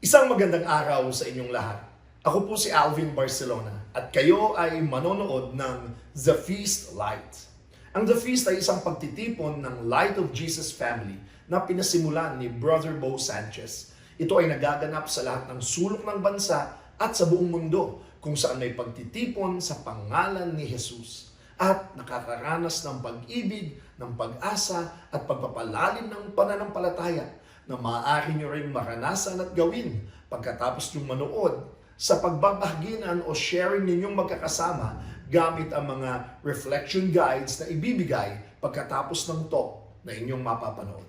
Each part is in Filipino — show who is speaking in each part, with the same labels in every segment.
Speaker 1: Isang magandang araw sa inyong lahat. Ako po si Alvin Barcelona at kayo ay manonood ng The Feast Light. Ang The Feast ay isang pagtitipon ng Light of Jesus Family na pinasimulan ni Brother Bo Sanchez. Ito ay nagaganap sa lahat ng sulok ng bansa at sa buong mundo kung saan may pagtitipon sa pangalan ni Jesus at nakakaranas ng pag-ibig, ng pag-asa at pagpapalalim ng pananampalataya na maaari nyo rin maranasan at gawin pagkatapos nyo manood sa pagbabahaginan o sharing ninyong magkakasama gamit ang mga reflection guides na ibibigay pagkatapos ng talk na inyong mapapanood.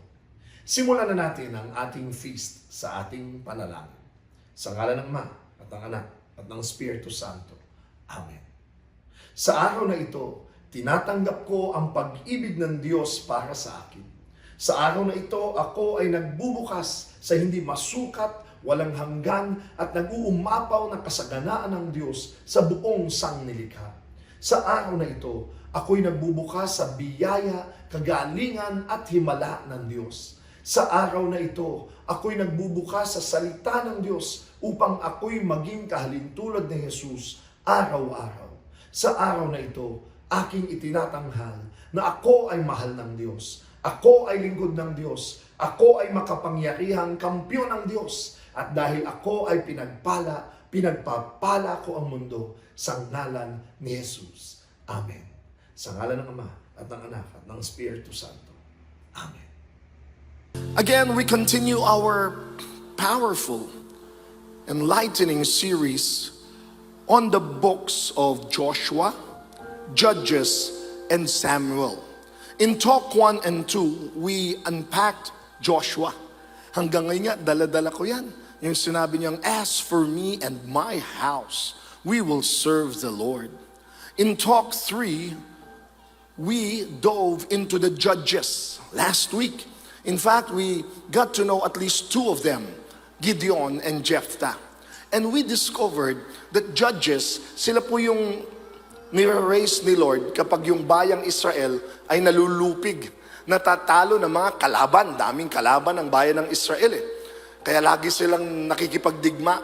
Speaker 1: Simulan na natin ang ating feast sa ating panalangin. Sa ngalan ng Ama at ng Anak at ng Espiritu Santo. Amen. Sa araw na ito, tinatanggap ko ang pag-ibig ng Diyos para sa akin. Sa araw na ito, ako ay nagbubukas sa hindi masukat, walang hanggan at nag-uumapaw na kasaganaan ng Diyos sa buong sangnilikha. Sa araw na ito, ako'y nagbubukas sa biyaya, kagalingan at himala ng Diyos. Sa araw na ito, ako'y nagbubukas sa salita ng Diyos upang ako'y maging kahalintulad ni Jesus araw-araw. Sa araw na ito, aking itinatanghal na ako ay mahal ng Diyos. Ako ay lingkod ng Diyos. Ako ay makapangyarihang kampiyon ng Diyos. At dahil ako ay pinagpapala ko ang mundo sa ngalan ni Jesus. Amen. Sa ngalan ng Ama at ng Anak at ng Espiritu Santo. Amen.
Speaker 2: Again, we continue our powerful, enlightening series on the books of Joshua, Judges, and Samuel. In Talk 1 and 2, we unpacked Joshua. Hanggang ngayon nga, dala-dala ko yan. Yung sinabi niyang, as for me and my house, we will serve the Lord. In Talk 3, we dove into the Judges last week. In fact, we got to know at least two of them, Gideon and Jephthah. And we discovered that Judges, sila po yung nire-raise ni Lord kapag yung bayang Israel ay nalulupig, natatalo ng mga kalaban, daming kalaban ng bayan ng Israel Kaya lagi silang nakikipagdigma.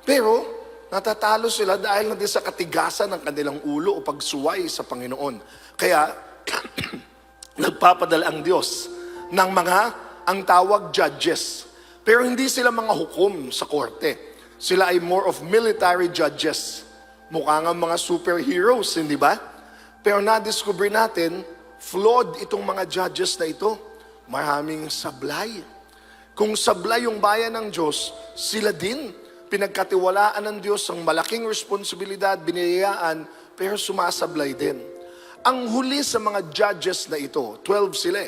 Speaker 2: Pero natatalo sila dahil na din sa katigasan ng kanilang ulo o pagsuway sa Panginoon. Kaya nagpapadala ang Diyos ng mga ang tawag judges. Pero hindi sila mga hukom sa korte. Sila ay more of military judges. Mukha nga mga superheroes, hindi ba? Pero na-discover natin, flawed itong mga judges na ito. Maraming sablay. Kung sablay yung bayan ng Diyos, sila din. Pinagkatiwalaan ng Diyos ang malaking responsibilidad, biniyayaan, pero sumasablay din. Ang huli sa mga judges na ito, 12 sila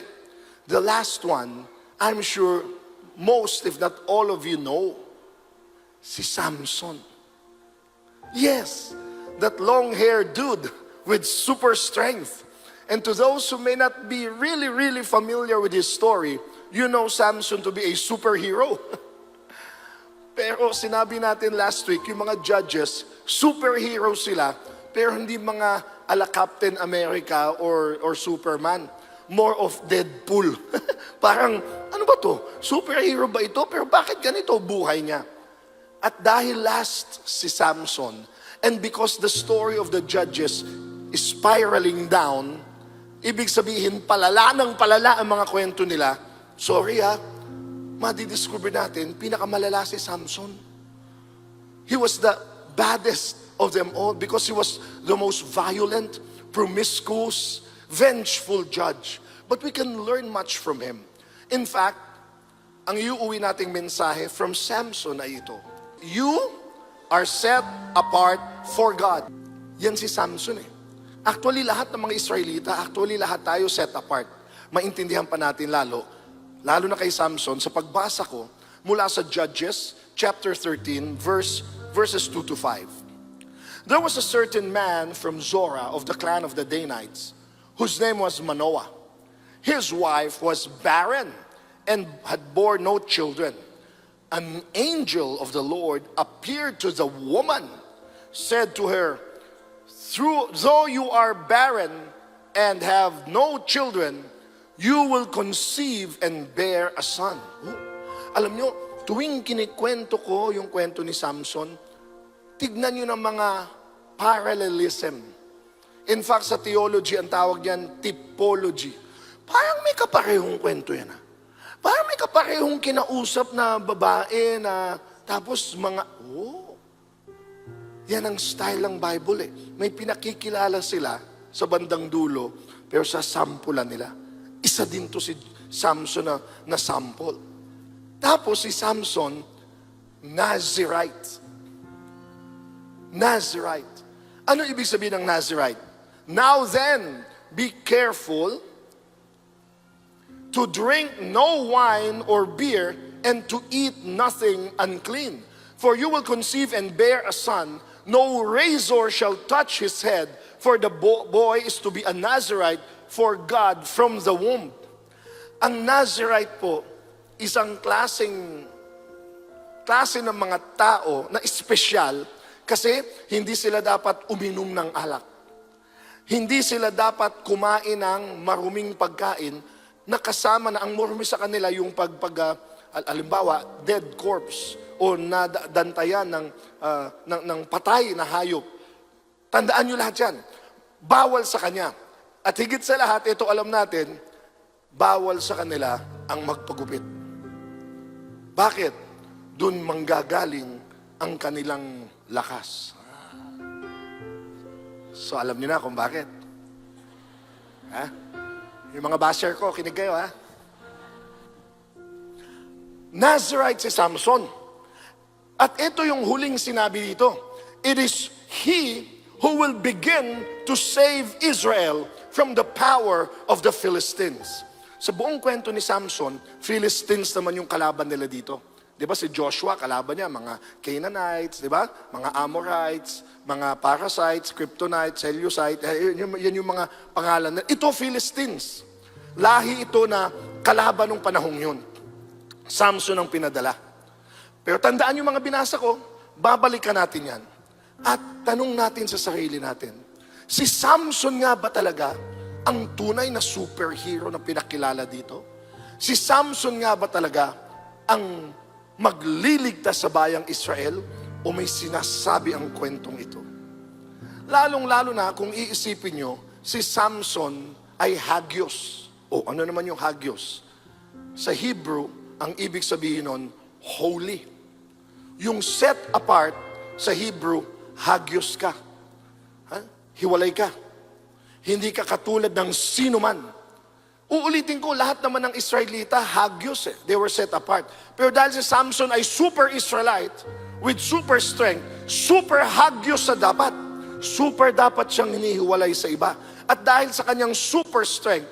Speaker 2: The last one, I'm sure most, if not all of you know, si Samson. Yes, that long-haired dude with super strength. And to those who may not be really familiar with his story, you know Samson to be a superhero. Pero sinabi natin last week, yung mga judges, superhero sila, pero hindi mga ala Captain America or Superman. More of Deadpool. Parang, ano ba to? Superhero ba ito? Pero bakit ganito buhay niya? At dahil last si Samson, and because the story of the judges is spiraling down, ibig sabihin, palala ng palala ang mga kwento nila, sorry madidiscover natin, pinakamalala si Samson. He was the baddest of them all because he was the most violent, promiscuous, vengeful judge. But we can learn much from him. In fact, ang iuuwi nating mensahe from Samson ay ito. You are set apart for God. Yan si Samson Actually, lahat ng mga Israelita, lahat tayo set apart. Maintindihan pa natin lalo na kay Samson, sa pagbasa ko, mula sa Judges, chapter 13, verses 2 to 5. There was a certain man from Zorah of the clan of the Danites, whose name was Manoah. His wife was barren and had borne no children. An angel of the Lord appeared to the woman, said to her, though you are barren and have no children, you will conceive and bear a son. Alam nyo, tuwing kinikwento ko yung kwento ni Samson, tignan nyo ng mga parallelism. In fact, sa theology, ang tawag yan, typology. Parang may kaparehong kwento yan. Parang may kaparehong kinausap na babae na tapos mga, yan ang style ng Bible eh. May pinakikilala sila sa bandang dulo, pero sa sampulan nila. Isa din to si Samson na sample. Tapos si Samson, Nazirite. Nazirite. Ano ibig sabihin ng Nazirite? Now then, be careful to drink no wine or beer and to eat nothing unclean. For you will conceive and bear a son. No razor shall touch his head, for the boy is to be a Nazirite for God from the womb. Ang Nazirite po, isang klase ng mga tao na espesyal kasi hindi sila dapat uminom ng alak. Hindi sila dapat kumain ng maruming pagkain na kasama na ang marumi sa kanila yung alimbawa, dead corpse o nadantayan ng patay na hayop. Tandaan nyo lahat yan. Bawal sa kanya. At higit sa lahat, ito alam natin, bawal sa kanila ang magpagupit. Bakit? Doon manggagaling ang kanilang lakas. So alam niyo na kung bakit. Ha? Yung mga basher ko, kinig kayo ha. Nazirite si Samson. At ito yung huling sinabi dito. It is he who will begin to save Israel from the power of the Philistines. Sa buong kwento ni Samson, Philistines naman yung kalaban nila dito. Di ba si Joshua, kalaban niya, mga Canaanites, di ba? Mga Amorites, mga Parasites, Kryptonites, Seleucites, yan yung mga pangalan. Ito Philistines. Lahi ito na kalaban ng panahong yun. Samson ang pinadala. Pero tandaan yung mga binasa ko, babalikan natin yan. At tanong natin sa sarili natin, si Samson nga ba talaga ang tunay na superhero na pinakilala dito? Si Samson nga ba talaga ang magliligtas sa bayang Israel o may sinasabi ang kwentong ito? Lalong-lalo na kung iisipin nyo, si Samson ay hagios. O ano naman yung hagios? Sa Hebrew, ang ibig sabihin nun, holy. Yung set apart sa Hebrew, hagios ka. Hiwalay ka. Hindi ka katulad ng sino man. Uulitin ko, lahat naman ng Israelita, hagios eh. They were set apart. Pero dahil si Samson ay super Israelite, with super strength, super hagios sa dapat. Super dapat siyang hinihiwalay sa iba. At dahil sa kanyang super strength,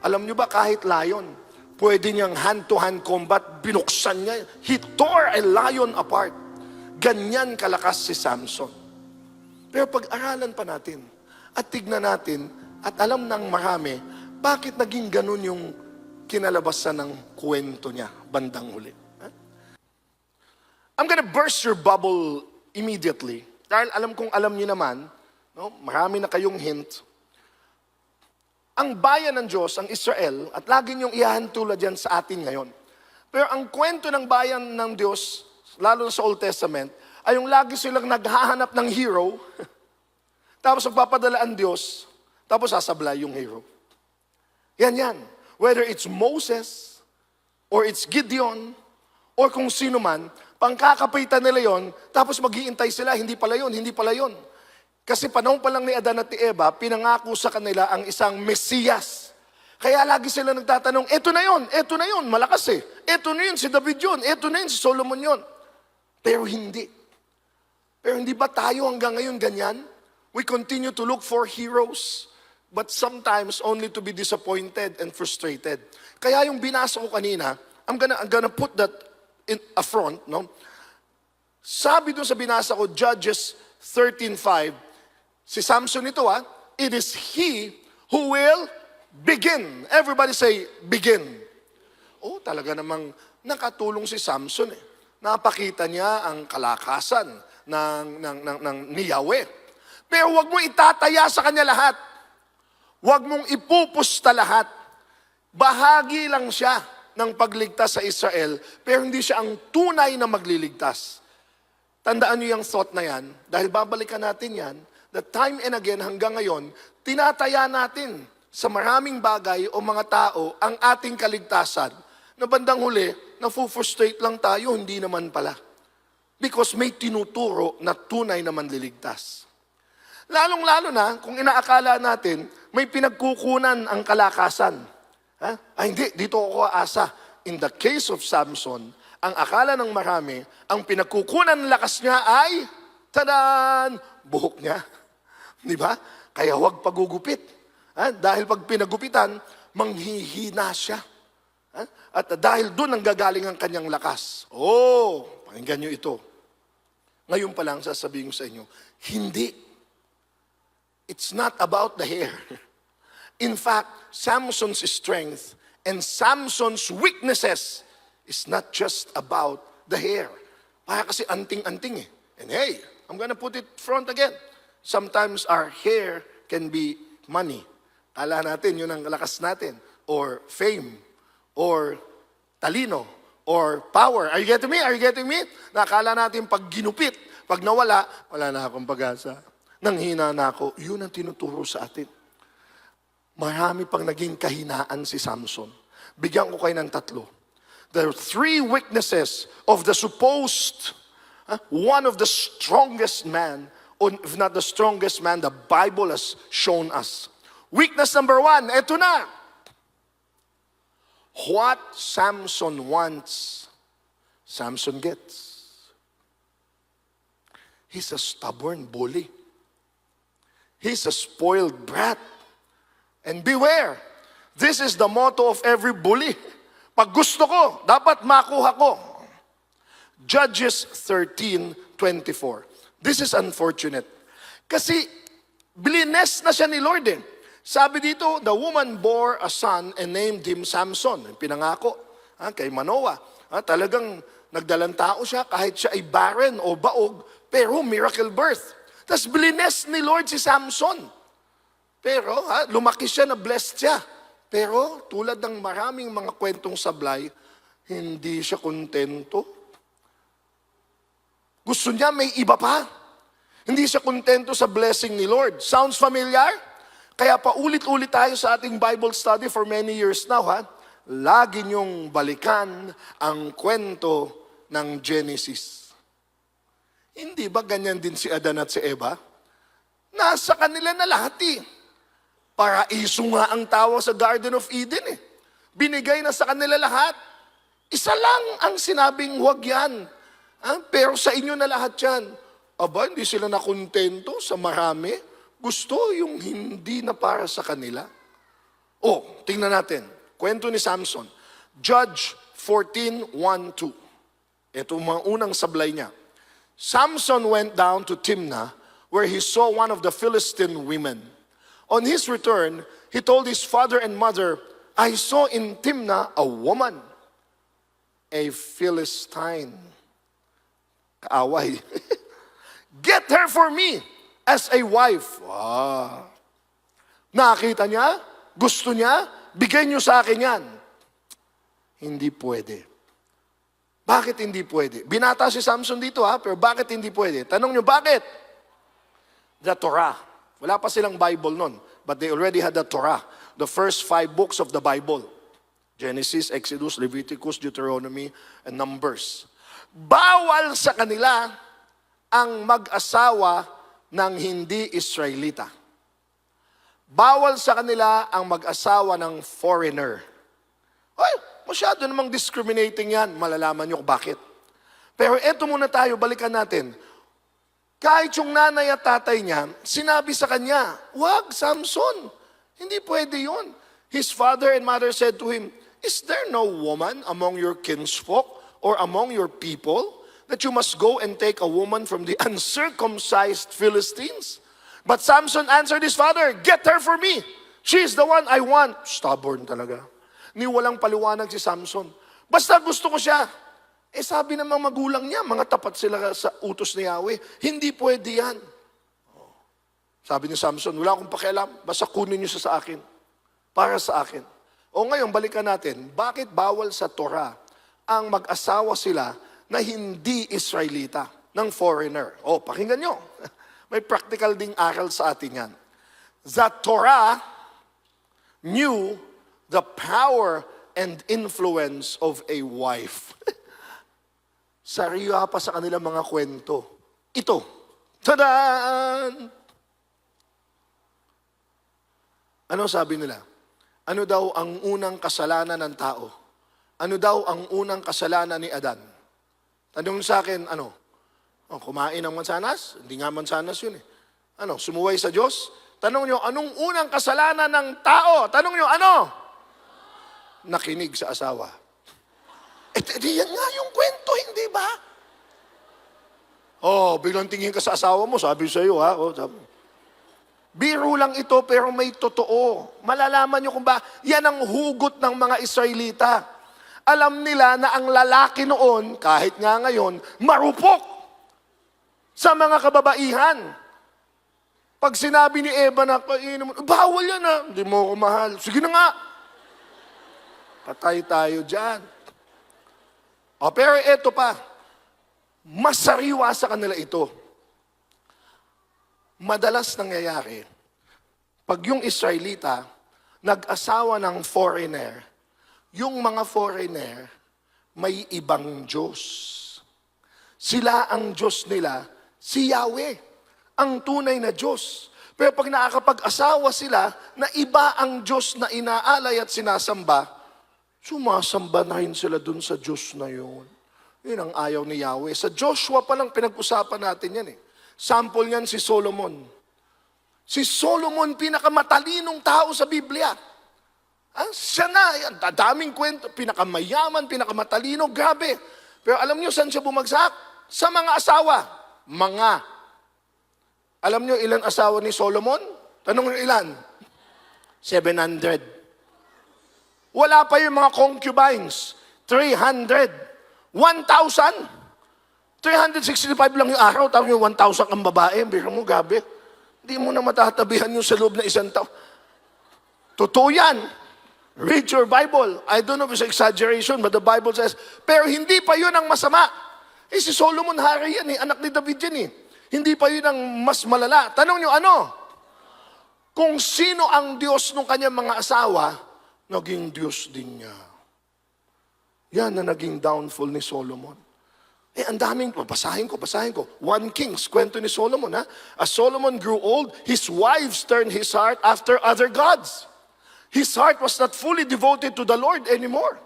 Speaker 2: alam nyo ba kahit lion, pwede niyang hand-to-hand combat, binuksan niya. He tore a lion apart. Ganyan kalakas si Samson. Pero pag-aralan pa natin, at tignan natin, at alam ng marami, bakit naging ganun yung kinalabasan ng kwento niya, bandang huli. I'm gonna burst your bubble immediately. Dahil alam kong alam niyo naman, no, marami na kayong hint. Ang bayan ng Diyos, ang Israel, at lagi niyong ihahantulad yan sa atin ngayon. Pero ang kwento ng bayan ng Diyos, lalo sa Old Testament, ay yung lagi silang naghahanap ng hero, tapos magpapadala ang Diyos, tapos sasablay yung hero. Yan. Whether it's Moses, or it's Gideon, or kung sino man, pangkakapitan nila yon, tapos mag-iintay sila, hindi pala yon. Kasi panahon pa lang ni Adan at ni Eva, pinangako sa kanila ang isang Mesiyas. Kaya lagi sila nagtatanong, eto na yon, malakas eh. Eto na yun, si David yun, eto na yun, si Solomon yun. Pero hindi. Pero hindi ba tayo hanggang ngayon ganyan? We continue to look for heroes, but sometimes only to be disappointed and frustrated. Kaya yung binasa ko kanina, I'm gonna put that in a front, no? Sabi dun sa binasa ko, Judges 13:5, si Samson ito it is he who will begin. Everybody say, begin. Talaga namang nakatulong si Samson eh. Napakita niya ang kalakasan ni Yahweh. Pero wag mo itataya sa kanya lahat. Wag mong ipupusta lahat. Bahagi lang siya ng pagligtas sa Israel, pero hindi siya ang tunay na magliligtas. Tandaan niyo yung thought na yan, dahil babalikan natin yan, that time and again hanggang ngayon, tinataya natin sa maraming bagay o mga tao ang ating kaligtasan, na bandang huli, na-frustrate lang tayo, hindi naman pala. Because may tinuturo na tunay na manliligtas. Lalong-lalo na kung inaakala natin may pinagkukunan ang kalakasan. Hindi, dito ako aasa. In the case of Samson, ang akala ng marami, ang pinagkukunan ng lakas niya ay, tadaan, buhok niya. Di ba? Kaya huwag pagugupit. Dahil pag pinagupitan, manghihina siya. At dahil doon ang gagaling ang kanyang lakas. Pakinggan niyo ito. Ngayon pa lang sasabihin ko sa inyo, hindi. It's not about the hair. In fact, Samson's strength and Samson's weaknesses is not just about the hair. Kaya kasi anting-anting eh. And hey, I'm gonna put it front again. Sometimes our hair can be money. Kala natin yun ang lakas natin. Or fame. Or talino. Or power. Are you getting me? Are you getting me? Nakala natin pag ginupit, pag nawala, wala na akong pag-asa. Nanghina na ako. Yun ang tinuturo sa atin. Marami pang naging kahinaan si Samson. Bigyan ko kayo ng 3. There are 3 weaknesses of the supposed, one of the strongest man, or if not the strongest man, the Bible has shown us. Weakness number 1, eto na. What Samson wants, Samson gets. He's a stubborn bully. He's a spoiled brat. And beware, this is the motto of every bully. Pag gusto ko, dapat makuha ko. Judges 13:24. This is unfortunate. Kasi blines na siya ni Lord eh. Sabi dito, the woman bore a son and named him Samson. Pinangako kay Manoah. Talagang nagdalang tao siya kahit siya ay barren o baog, pero miracle birth. Tapos blines ni Lord si Samson. Pero lumaki siya na blessed siya. Pero tulad ng maraming mga kwentong sablay, hindi siya kontento. Gusto niya may iba pa. Hindi siya kontento sa blessing ni Lord. Sounds familiar? Kaya paulit-ulit tayo sa ating Bible study for many years now. Lagi niyong balikan ang kwento ng Genesis. Hindi ba ganyan din si Adan at si Eva? Nasa kanila na lahat eh. Paraiso nga ang tawag sa Garden of Eden eh. Binigay na sa kanila lahat. Isa lang ang sinabing huwag yan. Pero sa inyo na lahat yan. Aba, hindi sila nakontento sa marami. Gusto yung hindi na para sa kanila. Tingnan natin. Kwento ni Samson. Judge 14:1-2. Ito mga unang sablay niya. Samson went down to Timnah where he saw one of the Philistine women. On his return, he told his father and mother, I saw in Timnah a woman, a Philistine. Kaaway. Get her for me as a wife. Wow. Nakita niya? Gusto niya? Bigay niyo sa akin yan. Hindi pwede. Bakit hindi pwede? Binata si Samson dito pero bakit hindi pwede? Tanong niyo, bakit? The Torah. Wala pa silang Bible nun, but they already had the Torah. The first 5 books of the Bible. Genesis, Exodus, Leviticus, Deuteronomy, and Numbers. Bawal sa kanila ang mag-asawa ng hindi Israelita. Bawal sa kanila ang mag-asawa ng foreigner. Masyado namang discriminating yan. Malalaman nyo kung bakit. Pero eto muna tayo, balikan natin. Kahit yung nanay at tatay niya, sinabi sa kanya, wag, Samson, hindi pwede yun. His father and mother said to him, is there no woman among your kinsfolk or among your people that you must go and take a woman from the uncircumcised Philistines? But Samson answered his father, get her for me. She is the one I want. Stubborn talaga. Ni walang paliwanag si Samson. Basta gusto ko siya. Sabi ng mga magulang niya, mga tapat sila sa utos ni Yahweh. Hindi pwede yan. Sabi ni Samson, wala akong pakialam. Basta kunin niyo siya sa akin. Para sa akin. O ngayon, balikan natin, bakit bawal sa Torah ang mag-asawa sila na hindi Israelita, ng foreigner? O, pakinggan nyo. May practical ding aral sa atin yan. The Torah knew the power and influence of a wife. Sariwa pa sa kanilang mga kwento. Ito. Tadaan! Ano sabi nila? Ano daw ang unang kasalanan ng tao? Ano daw ang unang kasalanan ni Adan? Tanong sa akin, ano? Oh, kumain ng mansanas? Hindi nga mansanas yun eh. Ano? Sumuway sa Diyos? Tanong nyo, anong unang kasalanan ng tao? Tanong nyo, ano? Nakinig sa asawa. Yan nga yung kwento, hindi ba? Oh, biglang tingin ka sa asawa mo, sabi sa'yo ha. Oh, sabi. Biro lang ito pero may totoo. Malalaman nyo kung ba, yan ang hugot ng mga Israelita. Alam nila na ang lalaki noon, kahit nga ngayon, marupok sa mga kababaihan. Pag sinabi ni Eva na, bawal yan ha, hindi mo ako mahal. Sige na nga. Patay tayo dyan. O, pero eto pa, masariwa sa kanila ito. Madalas nangyayari, pag yung Israelita nag-asawa ng foreigner, yung mga foreigner may ibang Diyos. Sila ang Diyos nila, si Yahweh, ang tunay na Diyos. Pero pag nakakapag-asawa sila na iba ang Diyos na inaalay at sinasamba, sumasamba na rin sila dun sa Diyos na yun. Yun ang ayaw ni Yahweh. Sa Joshua pa lang pinag-usapan natin yan eh. Sample yan si Solomon. Si Solomon, pinakamatalinong tao sa Biblia. Siya na, yan, daming kwento, pinakamayaman, pinakamatalino, grabe. Pero alam niyo saan siya bumagsak? Sa mga asawa. Mga. Alam niyo ilan asawa ni Solomon? Tanong niyo ilan? 700. Wala pa yung mga concubines. 300. 1,000. 365 lang yung araw, tapos yung 1,000 ang babae. Biro mo, gabi. Hindi mo na matatabihan yung sa loob na isang taon. Totoo yan. Read your Bible. I don't know if it's exaggeration, but the Bible says, pero hindi pa yun ang masama. Si Solomon hari yan anak ni David yan Hindi pa yun ang mas malala. Tanong nyo, ano? Kung sino ang Diyos ng kanyang mga asawa, naging Diyos din niya. Yan na naging downfall ni Solomon. Ang daming, basahin ko. 1 Kings, kwento ni Solomon, ha? As Solomon grew old, his wives turned his heart after other gods. His heart was not fully devoted to the Lord anymore.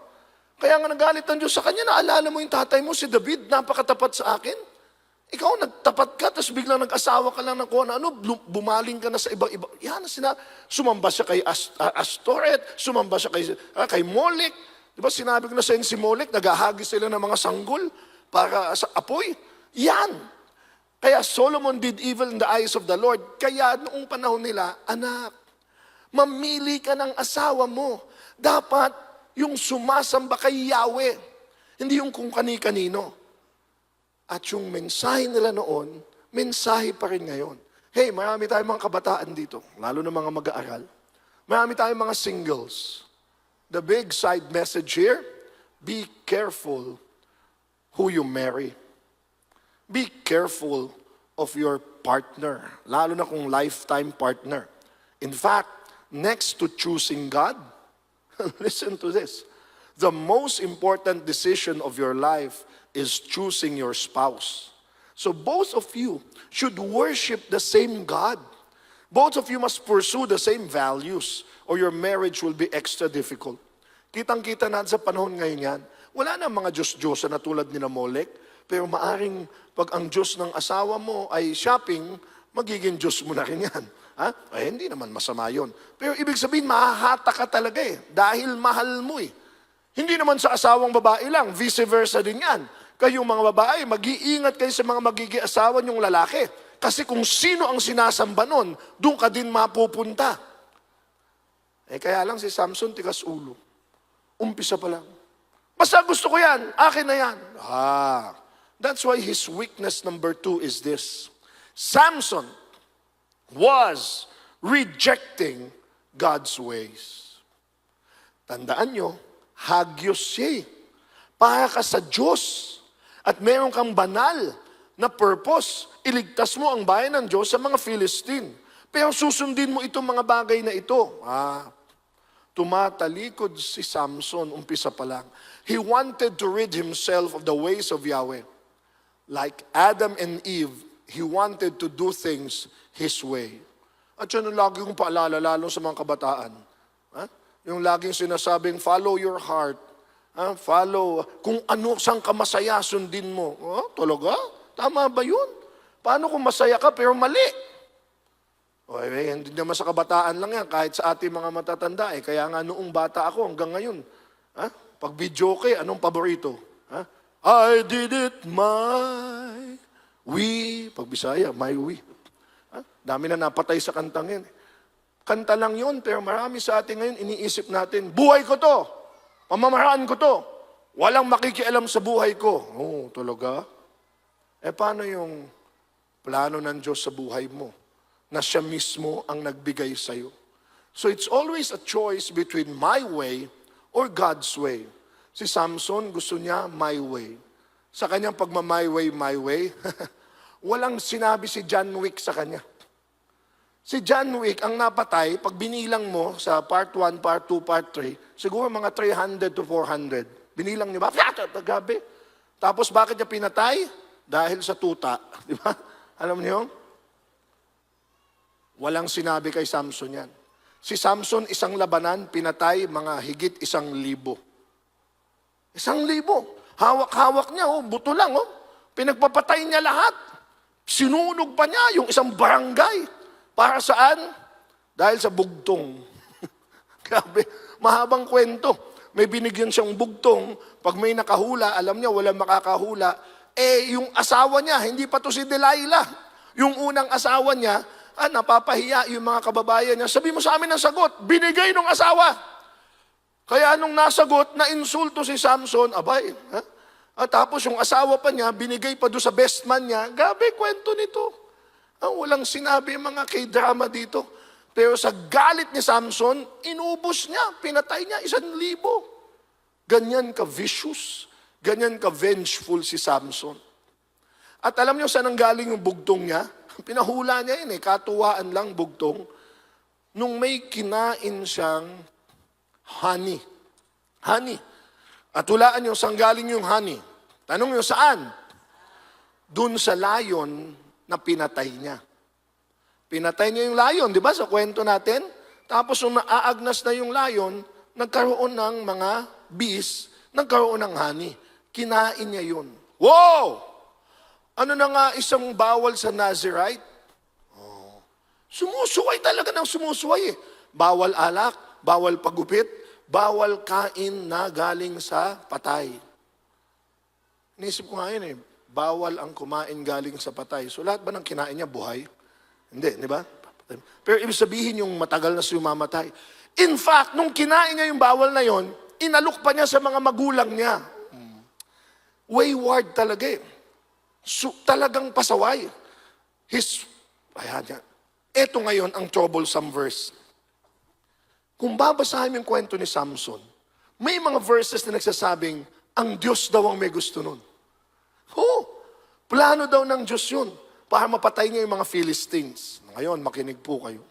Speaker 2: Kaya nga nagalit ng Diyos sa kanya, naalala mo yung tatay mo, si David, napakatapat sa akin. Ikaw, nagtapat ka, tapos biglang nag-asawa ka lang ng kung ano, bumaling ka na sa ibang-iba. Yan, sumamba siya kay Astoret, sumamba siya kay Molek. Diba, sinabi ko na sa inyo si Molek, naghahagis sila ng mga sanggol para sa apoy. Yan. Kaya Solomon did evil in the eyes of the Lord. Kaya noong panahon nila, anak, mamili ka ng asawa mo. Dapat yung sumasamba kay Yahweh. Hindi yung kung kani-kanino. At yung mensahe nila noon, mensahe pa rin ngayon. Hey, marami tayong mga kabataan dito, lalo na mga mag-aaral. Marami tayong mga singles. The big side message here, be careful who you marry. Be careful of your partner, lalo na kung lifetime partner. In fact, next to choosing God, listen to this, the most important decision of your life is choosing your spouse. So both of you should worship the same God. Both of you must pursue the same values or your marriage will be extra difficult. Kitang-kita natin sa panahon ngayon yan, wala na mga Diyos-Diyosa na tulad ni Molek, pero maaring pag ang Diyos ng asawa mo ay shopping, magiging Diyos mo na rin yan. Ay, hindi naman masama yun. Pero ibig sabihin, mahahata ka talaga dahil mahal mo Hindi naman sa asawang babae lang, vice versa din yan. Kayong mga babae, mag-iingat kayo sa mga magiging asawa niyong lalaki. Kasi kung sino ang sinasamba nun, doon ka din mapupunta. Kaya lang si Samson tigas ulo. Umpisa pa lang. Basta gusto ko yan, akin na yan. That's why his weakness number 2 is this. Samson was rejecting God's ways. Tandaan nyo, hagios siya eh. Para ka sa Diyos. At meron kang banal na purpose. Iligtas mo ang bayan ng Diyos sa mga Philistine. Pero susundin mo itong mga bagay na ito. Tumatalikod si Samson, umpisa pa lang. He wanted to rid himself of the ways of Yahweh. Like Adam and Eve, he wanted to do things his way. At yun ang lagi kong paalala, lalo sa mga kabataan. Yung laging sinasabing, follow your heart. Follow, kung ano, saan ka masaya, sundin mo. Talaga? Tama ba yun? Paano kung masaya ka pero mali? Hindi naman sa kabataan lang yan, kahit sa ating mga matatanda. Kaya nga noong bata ako hanggang ngayon, pag video kay, anong paborito? I did it my way. Pag Bisaya, my way. Dami na napatay sa kantang yan. Kanta lang yun, pero marami sa atin ngayon, iniisip natin, buhay ko to, pamamaraan ko to, walang makikialam sa buhay ko. Talaga? Paano yung plano ng Diyos sa buhay mo? Na siya mismo ang nagbigay sa'yo. So it's always a choice between my way or God's way. Si Samson, gusto niya my way. Sa kanyang my way, walang sinabi si John Wick sa kanya. Si John Wick, ang napatay, pag binilang mo sa part 1, part 2, part 3, siguro mga 300 to 400. Binilang niyo ba? Gabi. Tapos bakit niya pinatay? Dahil sa tuta. Di ba? Alam niyo? Walang sinabi kay Samson yan. Si Samson, isang labanan, pinatay mga higit 1,000. 1,000. Hawak-hawak niya, buto lang. Pinagpapatay niya lahat. Sinunog pa niya yung isang barangay. Para saan? Dahil sa bugtong. Grabe, mahabang kwento. May binigyan siyang bugtong. Pag may nakahula, alam niya walang makakahula. Yung asawa niya, hindi pa to si Delilah. Yung unang asawa niya, napapahiya yung mga kababayan niya. Sabi mo sa amin ang sagot, binigay ng asawa. Kaya nung nasagot, na-insulto si Samson, tapos yung asawa pa niya, binigay pa doon sa best man niya. Grabe, kwento nito. Walang sinabi mga K-drama dito. Pero sa galit ni Samson, inubos niya, pinatay niya 1,000. Ganyan ka-vicious, ganyan ka-vengeful si Samson. At alam niyo saan ang galing yung bugtong niya? Pinahula niya yun katuwaan lang bugtong. Nung may kinain siyang honey. Honey. At hulaan niyo saan galing yung honey. Tanong niyo saan? Doon sa layon na pinatay niya. Pinatay niya yung layon, di ba, sa kwento natin? Tapos nung naaagnas na yung layon, nagkaroon ng mga bees, nagkaroon ng honey. Kinain niya yun. Wow! Ano na nga isang bawal sa Nazirite? Sumusuway talaga ng sumusuway Bawal alak, bawal pagupit, bawal kain na galing sa patay. Inisip ko nga yun bawal ang kumain galing sa patay. So lahat ba ng kinain niya buhay? Hindi, di ba? Pero ibig sabihin yung matagal na siya mamatay. In fact, nung kinain niya yung bawal na yon, inalok pa niya sa mga magulang niya. Wayward talaga talagang pasaway. Ito ngayon ang troublesome verse. Kung babasahin yung kwento ni Samson, may mga verses na nagsasabing, ang Diyos daw ang may gusto nun. Plano daw ng Diyos yun para mapatay niya yung mga Philistines. Ngayon, makinig po kayo.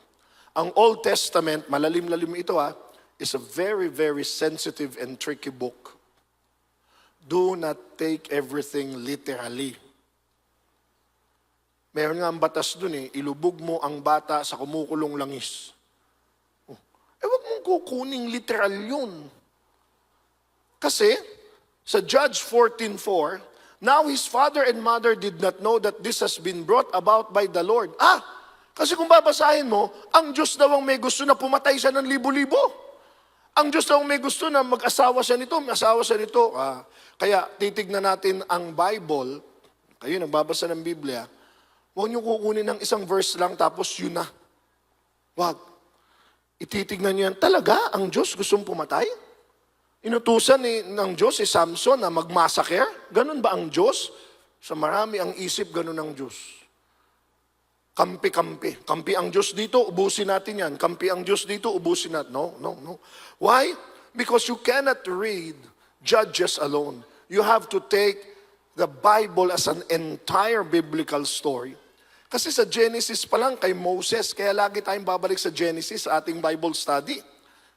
Speaker 2: Ang Old Testament, malalim-lalim ito is a very, very sensitive and tricky book. Do not take everything literally. Meron nga ang batas dun ilubog mo ang bata sa kumukulong langis. Huwag mong kukuning literal yun. Kasi, sa Judge 14:4, now his father and mother did not know that this has been brought about by the Lord. Kasi kung babasahin mo, ang Diyos daw ang may gusto na pumatay siya ng libo-libo. Ang Diyos daw ang may gusto na mag-asawa siya nito, may-asawa siya nito. Kaya titignan natin ang Bible, kayo nagbabasa ng Biblia, huwag niyo kukunin ng isang verse lang tapos yun na. Wag. Ititignan niyo yan, talaga ang Diyos gustong pumatay? Inutusan ng Diyos si Samson na mag-massacre? Ganun ba ang Diyos? Sa marami ang isip, ganun ang Diyos. Kampi-kampi. Kampi ang Diyos dito, ubusin natin yan. Kampi ang Diyos dito, ubusin natin. No. Why? Because you cannot read Judges alone. You have to take the Bible as an entire biblical story. Kasi sa Genesis pa lang kay Moses, kaya lagi tayong babalik sa Genesis sa ating Bible study.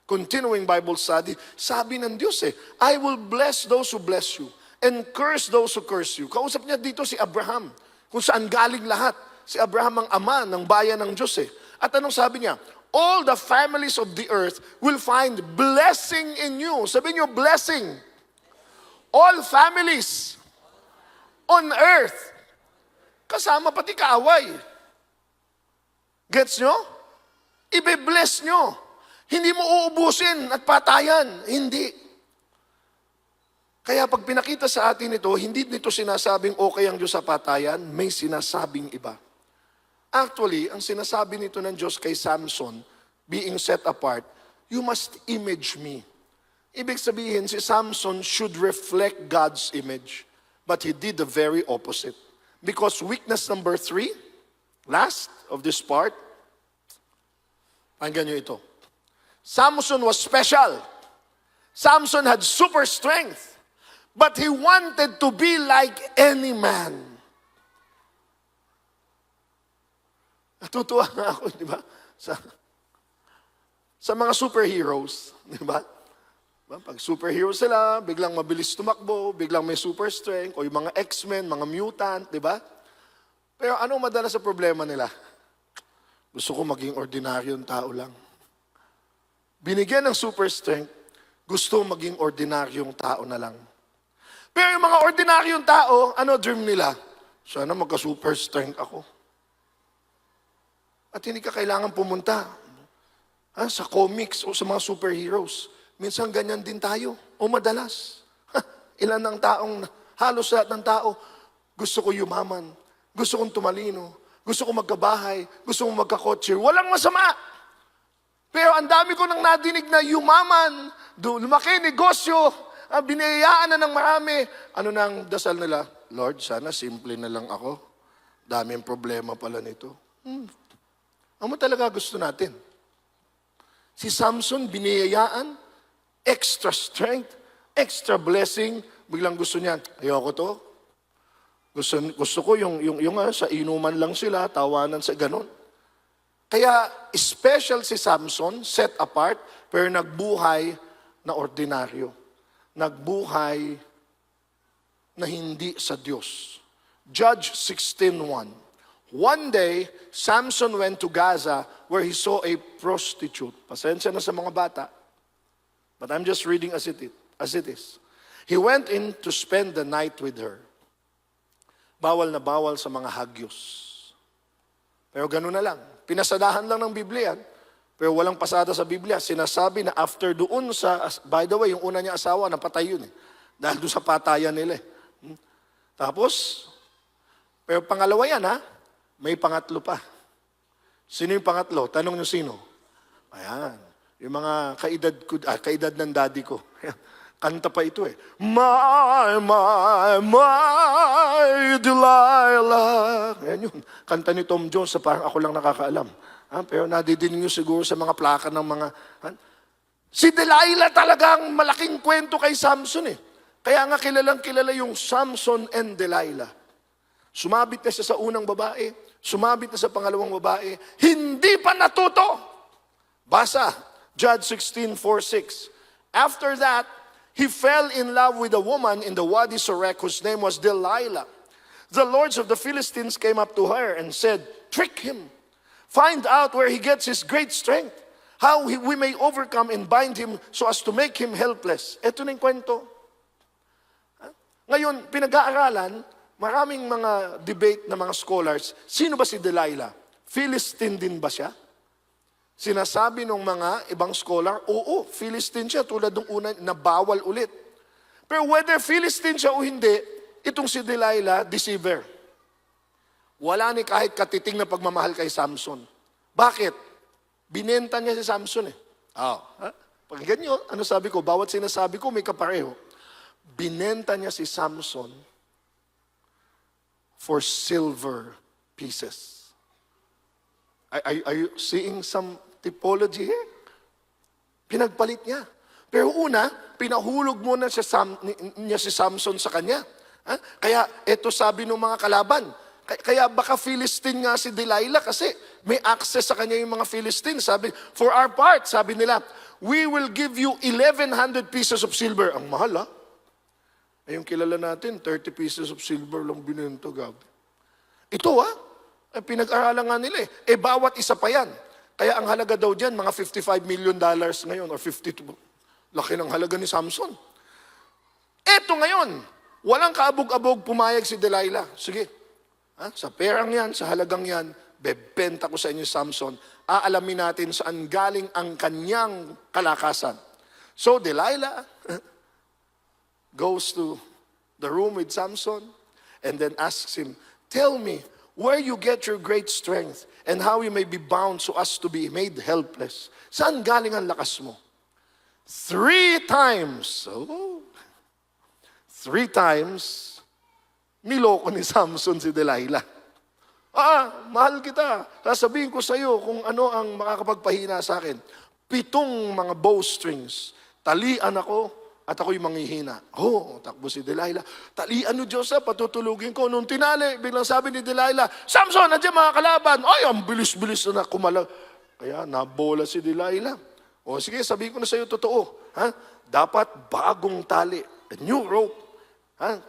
Speaker 2: Continuing Bible study, sabi ng Diyos I will bless those who bless you and curse those who curse you. Kausap niya dito si Abraham, kung saan galing lahat. Si Abraham ang ama ng bayan ng Diyos At anong sabi niya? All the families of the earth will find blessing in you. Sabi niyo, blessing. All families on earth. Kasama pati kaaway. Gets nyo? Ibe-bless nyo. Hindi mo uubusin at patayan. Hindi. Kaya pag pinakita sa atin ito, hindi nito sinasabing okay ang Diyos sa patayan, may sinasabing iba. Actually, ang sinasabi nito ng Diyos kay Samson, being set apart, you must image me. Ibig sabihin, si Samson should reflect God's image. But he did the very opposite. Because weakness number 3, last of this part, pakinggan nyo ito. Samson was special. Samson had super strength. But he wanted to be like any man. Natutuwa nga ako, di ba? Sa mga superheroes, di ba? Pag superhero sila, biglang mabilis tumakbo, biglang may super strength, o yung mga X-Men, mga mutant, di ba? Pero ano madalas sa problema nila? Gusto ko maging ordinaryong tao lang. Binigyan ng super strength, gusto maging ordinaryong tao na lang. Pero yung mga ordinaryong tao, ano dream nila? Sana magka-super strength ako. At hindi ka kailangan pumunta sa comics o sa mga superheroes. Minsan ganyan din tayo. O madalas. Ilan ng taong, halos lahat ng tao, gusto ko yumaman. Gusto kong tumalino. Gusto kong magkabahay. Gusto kong magkakotse. Walang masama. Pero ang dami ko nang nadinig na yumaman, lumaki negosyo, binayaan na ng marami. Ano nang dasal nila? Lord, sana simple na lang ako. Daming problema pala nito. Ano talaga gusto natin? Si Samson, biniyayaan, extra strength, extra blessing, biglang gusto niya, ayoko to. Gusto ko yung sa inuman lang sila, tawanan sa ganon. Kaya special si Samson, set apart, pero nagbuhay na ordinaryo. Nagbuhay na hindi sa Diyos. Judge 16:1. One day, Samson went to Gaza where he saw a prostitute. Pasensya na sa mga bata. But I'm just reading as it is. He went in to spend the night with her. Bawal na bawal sa mga hagyos. Pero gano'n na lang. Pinasadahan lang ng Biblia. Pero walang pasada sa Biblia. Sinasabi na after doon sa, by the way, yung una niya asawa, napatay yun Dahil doon sa patayan nila Tapos, pero pangalawa yan may pangatlo pa. Sino yung pangatlo? Tanong nyo sino? Ayan. Yung mga kaedad ng daddy ko. Kanta pa ito My Delilah. Ayan yun. Kanta ni Tom Jones sa parang ako lang nakakaalam. Pero nadidinig nyo siguro sa mga plaka ng mga... Si Delilah talagang malaking kwento kay Samson Kaya nga kilalang kilala yung Samson and Delilah. Sumabit na siya sa unang babae, sumabit na sa pangalawang babae, hindi pa natuto. Basa, Judge 16:4-6. After that, he fell in love with a woman in the Wadi Sorek whose name was Delilah. The lords of the Philistines came up to her and said, trick him. Find out where he gets his great strength. How we may overcome and bind him so as to make him helpless. Ito na yung kwento. Ngayon, pinag-aaralan, maraming mga debate na mga scholars, sino ba si Delilah? Philistine din ba siya? Sinasabi ng mga ibang scholar, oo, Philistine siya tulad ng una na bawal ulit. Pero whether Philistine siya o hindi, itong si Delilah, deceiver. Wala ni kahit katiting na pagmamahal kay Samson. Bakit? Binenta niya si Samson Pakinggan niyo, ano sabi ko? Bawat sinasabi ko, may kapareho. Binenta niya si Samson for silver pieces. Are you seeing some typology here? Pinagpalit niya. Pero una, pinahulog muna niya si Samson sa kanya. Ha? Kaya eto sabi ng mga kalaban. Kaya baka Philistine nga si Delilah kasi may access sa kanya yung mga Philistine. Sabi, for our part, sabi nila, we will give you 1,100 pieces of silver. Ang mahal, ha? Ay, yung kilala natin, 30 pieces of silver lang binento, gabi. Ito, ha? Ay, pinag-aralan nga nila eh. Bawat isa pa yan. Kaya ang halaga daw dyan, mga $55 million ngayon, or 52. Laki ng halaga ni Samson. Eto ngayon, walang kaabog-abog pumayag si Delilah. Sige, sa perang yan, sa halagang yan, bebenta ko sa inyo Samson. Aalamin natin saan galing ang kanyang kalakasan. So Delilah goes to the room with Samson and then asks him, tell me where you get your great strength and how you may be bound so as to be made helpless. Saan galing ang lakas mo? 3 times. Oh, 3 times, niloko ni Samson si Delilah. Mahal kita. Sasabihin ko sa iyo kung ano ang makakapagpahina sa akin. 7 mga bowstrings. Talian ako at ako'y manghihina. Takbo si Delilah. Talian niyo Diyos, patutulugin ko. Nung tinali, biglang sabi ni Delilah, Samson, nandiyan mga kalaban. Ay, ang bilis-bilis na kumalag. Kaya nabola si Delilah. Sige, sabihin ko na sa iyo totoo. Dapat bagong tali. A new rope.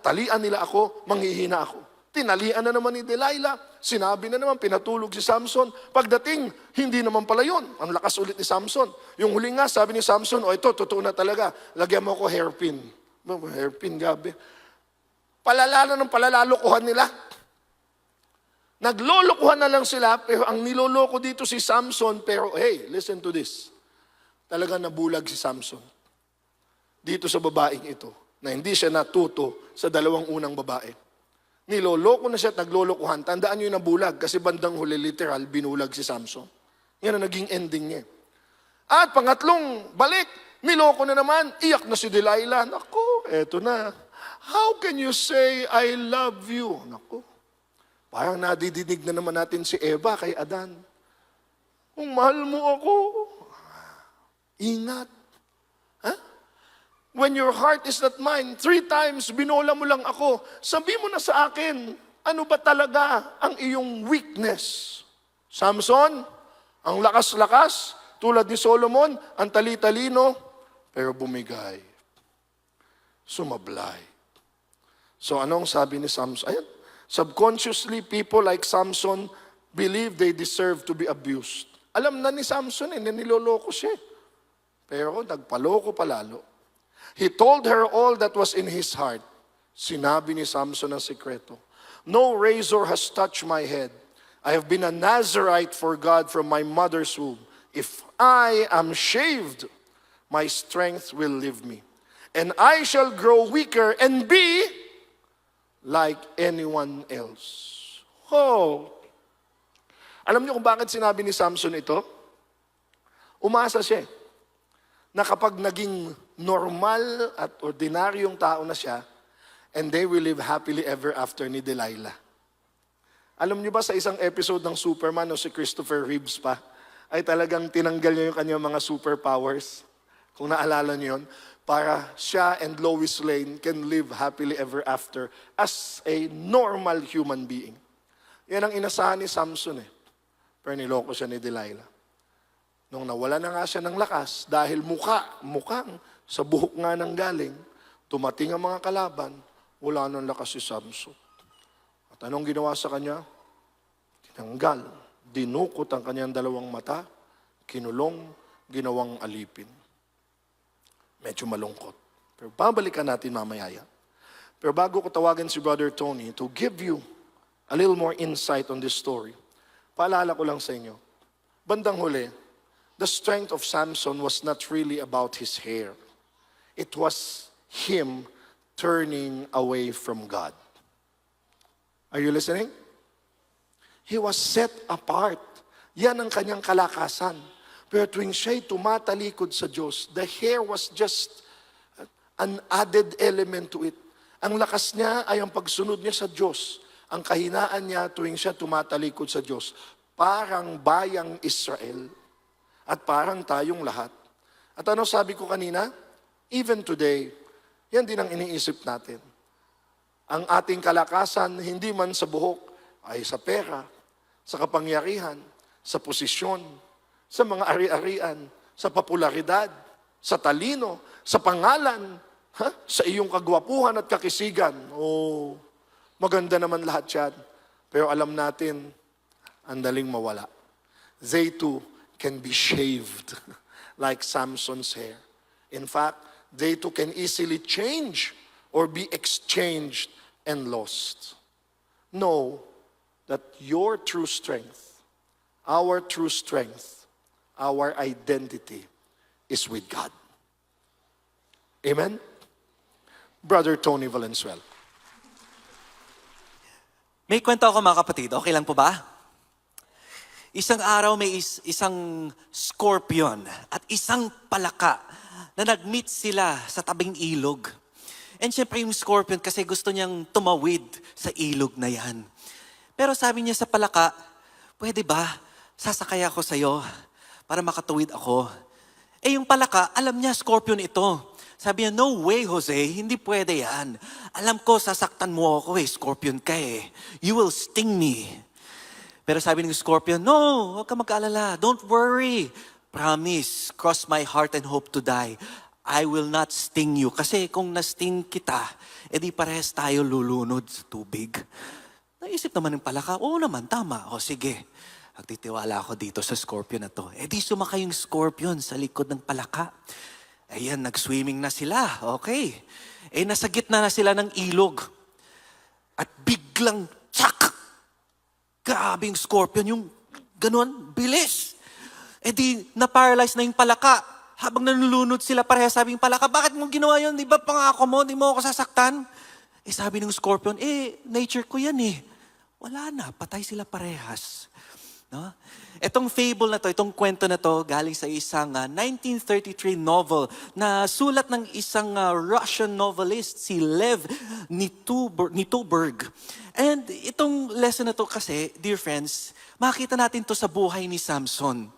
Speaker 2: Talian nila ako, manghihina ako. Tinalian na naman ni Delilah. Sinabi na naman, pinatulog si Samson. Pagdating, hindi naman pala yun. Ang lakas ulit ni Samson. Yung huli nga, sabi ni Samson, ito, totoo na talaga. Lagyan mo ko hairpin. Hairpin, gabi. Palalala ng palalalokohan nila. Naglolokohan na lang sila, pero ang niloloko dito si Samson, pero hey, listen to this. Talaga nabulag si Samson. Dito sa babaeng ito, na hindi siya natuto sa 2 unang babae. Niloloko na siya at naglolokohan. Tandaan niyo yung nabulag kasi bandang huli literal binulag si Samson. Yan ang naging ending niya. At pangatlong balik, niloko na naman, iyak na si Delilah. Naku, eto na. How can you say I love you? Naku, parang nadidinig na naman natin si Eva kay Adan. Kung mahal mo ako, ingat. When your heart is not mine, 3 times binola mo lang ako. Sabi mo na sa akin, ano ba talaga ang iyong weakness? Samson, ang lakas-lakas, tulad ni Solomon, ang tali-talino, pero bumigay. Sumablay. So anong sabi ni Samson? Ayan, subconsciously, people like Samson believe they deserve to be abused. Alam na ni Samson na niloloko siya. Pero nagpaloko palalo. He told her all that was in his heart. Sinabi ni Samson ang sekreto. No razor has touched my head. I have been a Nazirite for God from my mother's womb. If I am shaved, my strength will leave me. And I shall grow weaker and be like anyone else. Alam niyo kung bakit sinabi ni Samson ito? Umasa siya na kapag naging normal at ordinaryong tao na siya, and they will live happily ever after ni Delilah. Alam niyo ba sa isang episode ng Superman o si Christopher Reeves pa, ay talagang tinanggal niya yung kanyang mga superpowers. Kung naalala niyo yun, para siya and Lois Lane can live happily ever after as a normal human being. Yan ang inasahan ni Samson Pero niloko siya ni Delilah. Nung nawala na nga siya ng lakas, dahil mukhang sa buhok nga nang galing, tumating ang mga kalaban, wala nang lakas si Samson. At anong ginawa sa kanya? Tinanggal, dinukot ang kanyang 2 mata, kinulong, ginawang alipin. Medyo malungkot. Pero babalikan natin mamaya yan. Pero bago ko tawagin si Brother Tony to give you a little more insight on this story, paalala ko lang sa inyo, bandang huli, the strength of Samson was not really about his hair. It was him turning away from God. Are you listening? He was set apart. Yan ang kanyang kalakasan. Pero tuwing siya'y tumatalikod sa Diyos, the hair was just an added element to it. Ang lakas niya ay ang pagsunod niya sa Diyos. Ang kahinaan niya tuwing siya tumatalikod sa Diyos. Parang bayang Israel. At parang tayong lahat. At ano sabi ko kanina? Even today, yan din ang iniisip natin. Ang ating kalakasan, hindi man sa buhok, ay sa pera, sa kapangyarihan, sa posisyon, sa mga ari-arian, sa popularidad, sa talino, sa pangalan, sa iyong kagwapuhan at kakisigan. Oh, maganda naman lahat yan. Pero alam natin, ang daling mawala. They too can be shaved like Samson's hair. In fact, they too can easily change or be exchanged and lost. Know that your true strength, our true strength, our identity is with God. Amen? Brother Tony Valenzuela.
Speaker 3: May kwento ako mga kapatid, okay lang po ba? Isang araw may isang scorpion at isang palaka na nag-meet sila sa tabing ilog. And syempre yung scorpion kasi gusto niyang tumawid sa ilog na yan. Pero sabi niya sa palaka, pwede ba sasakay ako sa'yo para makatuwid ako? Eh yung palaka, alam niya scorpion ito. Sabi niya, no way Jose, hindi pwede yan. Alam ko sasaktan mo ako scorpion ka You will sting me. Pero sabi ng scorpion, no, huwag ka mag-alala. Don't worry. Promise, cross my heart and hope to die. I will not sting you. Kasi kung na-sting kita, edi parehas tayo lulunod sa tubig. Naisip naman ng palaka, oo naman, tama. O sige, magtitiwala ako dito sa scorpion na to. Edi sumakay yung scorpion sa likod ng palaka. Ayan, nag-swimming na sila. Okay. Nasa gitna na sila ng ilog. At biglang, tsak! Grabe yung scorpion, yung ganun, bilis. Na-paralyze na yung palaka. Habang nanulunod sila, pareha sabi yung palaka, bakit mo ginawa yun? Di ba pangako mo? Di mo ako sasaktan? Sabi ng scorpion, nature ko yan Wala na, patay sila parehas. No? Itong fable na to, itong kwento na to, galing sa isang 1933 novel na sulat ng isang Russian novelist, si Lev Nitoberg. And itong lesson na to kasi, dear friends, makita natin to sa buhay ni Samson.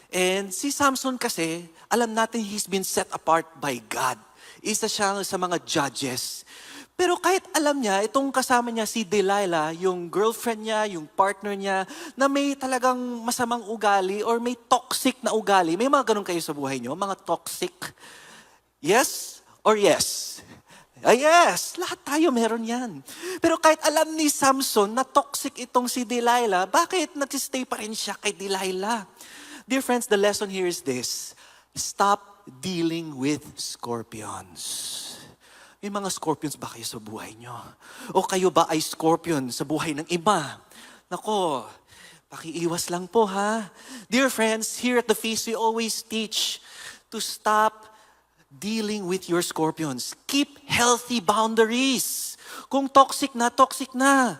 Speaker 3: And si Samson kasi, alam natin he's been set apart by God. Isa siya sa mga judges. Pero kahit alam niya, itong kasama niya si Delilah, yung girlfriend niya, yung partner niya, na may talagang masamang ugali or may toxic na ugali. May mga ganun kayo sa buhay niyo? Mga toxic? Yes or yes? Yes! Lahat tayo meron yan. Pero kahit alam ni Samson na toxic itong si Delilah, bakit nagsistay pa rin siya kay Delilah? Dear friends, the lesson here is this. Stop dealing with scorpions. May mga scorpions ba kayo sa buhay nyo? O kayo ba ay scorpion sa buhay ng iba? Nako, pakiiwas lang po ha. Dear friends, here at the feast, we always teach to stop dealing with your scorpions. Keep healthy boundaries. Kung toxic na,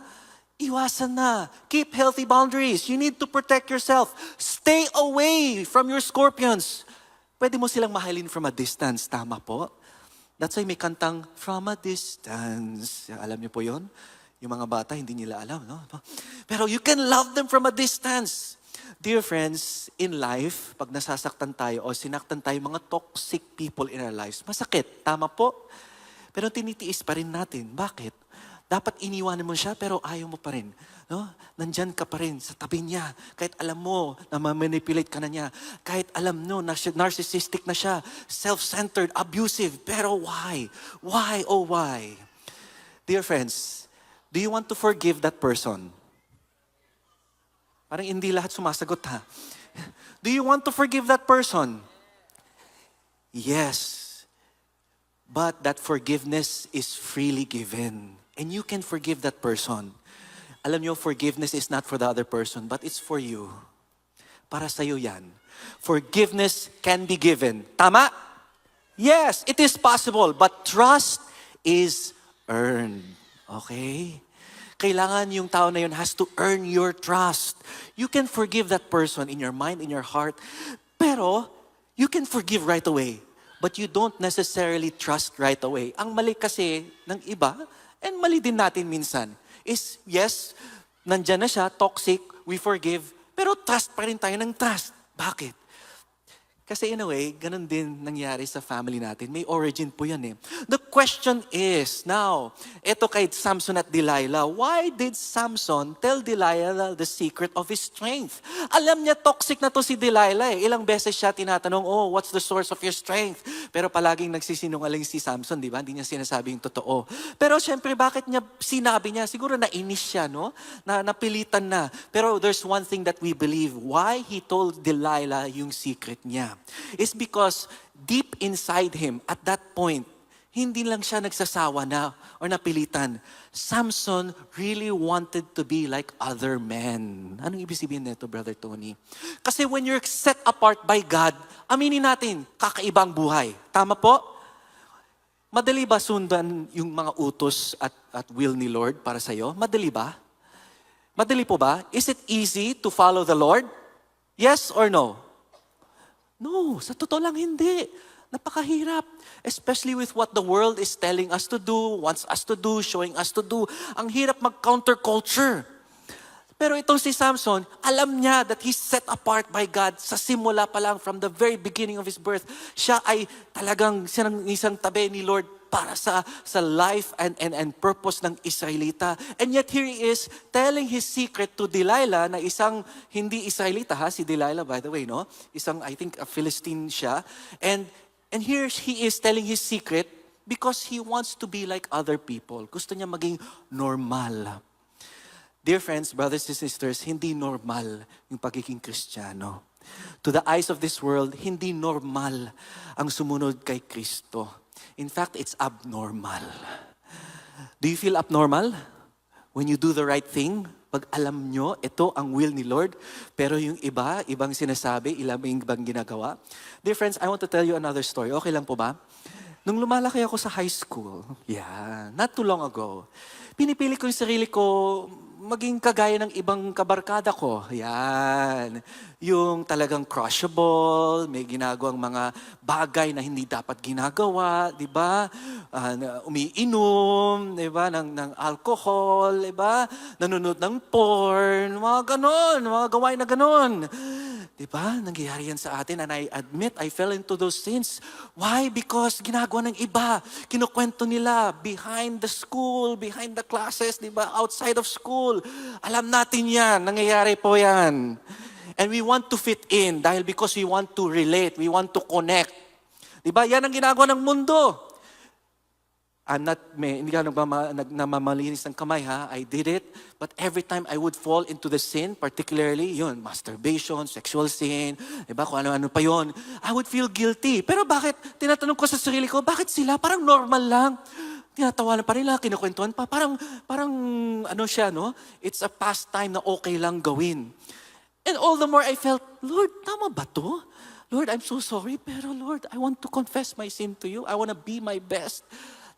Speaker 3: iwasan na. Keep healthy boundaries. You need to protect yourself. Stay away from your scorpions. Pwede mo silang mahalin from a distance. Tama po? That's why may kantang, From a Distance. Alam niyo po yon? Yung mga bata, hindi nila alam. No? Pero you can love them from a distance. Dear friends, in life, pag nasasaktan tayo o sinaktan tayo mga toxic people in our lives, masakit. Tama po? Pero tinitiis pa rin natin. Bakit? Dapat iniwanan mo siya pero ayaw mo pa rin. No? Nandyan ka pa rin sa tabi niya. Kahit alam mo na ma-manipulate ka na niya. Kahit alam mo na narcissistic na siya. Self-centered, abusive. Pero why? Why, oh why? Dear friends, do you want to forgive that person? Parang hindi lahat sumasagot ha. Do you want to forgive that person? Yes. But that forgiveness is freely given. And you can forgive that person. Alam niyo, forgiveness is not for the other person, but it's for you. Para sa'yo yan. Forgiveness can be given. Tama? Yes, it is possible, but trust is earned. Okay? Kailangan yung tao na yun has to earn your trust. You can forgive that person in your mind, in your heart, pero you can forgive right away. But you don't necessarily trust right away. Ang mali kasi ng iba, and mali din natin minsan, is yes, nandyan na siya, toxic, we forgive, pero trust pa rin tayo ng trust. Bakit? Kasi in a way, ganun din nangyari sa family natin. May origin po yan eh. The question is, now, eto kay Samson at Delilah, why did Samson tell Delilah the secret of his strength? Alam niya, toxic na to si Delilah eh. Ilang beses siya tinatanong, oh, what's the source of your strength? Pero palaging nagsisinungaling si Samson, di ba? Hindi niya sinasabi yung totoo. Pero syempre, bakit niya sinabi niya? Siguro nainis siya, no? Napilitan na. Pero there's one thing that we believe. Why he told Delilah yung secret niya? Is because deep inside him, at that point, hindi lang siya nagsasawa na or napilitan. Samson really wanted to be like other men. Anong ibig sabihin nito, Brother Tony? Kasi when you're set apart by God, aminin natin, kakaibang buhay. Tama po? Madali ba sundan yung mga utos at will ni Lord para sa'yo? Madali ba? Madali po ba? Is it easy to follow the Lord? Yes or no? No, sa totoo lang hindi. Napakahirap. Especially with what the world is telling us to do, wants us to do, showing us to do. Ang hirap mag-counterculture. Pero itong si Samson, alam niya that he's set apart by God sa simula pa lang from the very beginning of his birth. Siya ay talagang isang tabi ni Lord para sa life and purpose ng Israelita. And yet here he is telling his secret to Delilah na isang hindi Israelita ha, si Delilah by the way, no? Isang I think a Philistine siya. And here he is telling his secret because he wants to be like other people. Gusto niya maging normal. Dear friends, brothers and sisters, hindi normal yung pagiging Kristiyano. To the eyes of this world, hindi normal ang sumunod kay Kristo. In fact, it's abnormal. Do you feel abnormal? When you do the right thing, pag alam nyo, ito ang will ni Lord, pero yung ibang sinasabi, ibang ginagawa. Dear friends, I want to tell you another story. Okay lang po ba? Nung lumalaki ako sa high school, not too long ago, pinipili ko yung sarili ko maging kagaya ng ibang kabarkada ko. Yan. Yung talagang crushable, may ginagawang mga bagay na hindi dapat ginagawa, di ba? Umiinom, di ba? Ng alcohol, di ba? Nanonood ng porn, mga ganon, mga gawain na ganon. Di ba? Nangyayari yan sa atin and I admit I fell into those sins. Why? Because ginagawa ng iba. Kinukwento nila behind the school, behind the classes, di ba? Outside of school. Alam natin yan. Nangyayari po yan. And we want to fit in dahil because we want to relate, we want to connect. Di ba? Yan ang ginagawa ng mundo. Hindi ka namamalinis ng kamay ha. I did it. But every time I would fall into the sin, particularly yun, masturbation, sexual sin, diba, kung ano-ano pa yun, I would feel guilty. Pero bakit, tinatanong ko sa sarili ko, bakit sila parang normal lang? Tinatawanan pa nila, kinukwentuhan pa. Parang ano siya, no? It's a pastime na okay lang gawin. And all the more I felt, Lord, tama ba to? Lord, I'm so sorry, pero Lord, I want to confess my sin to you. I want to be my best.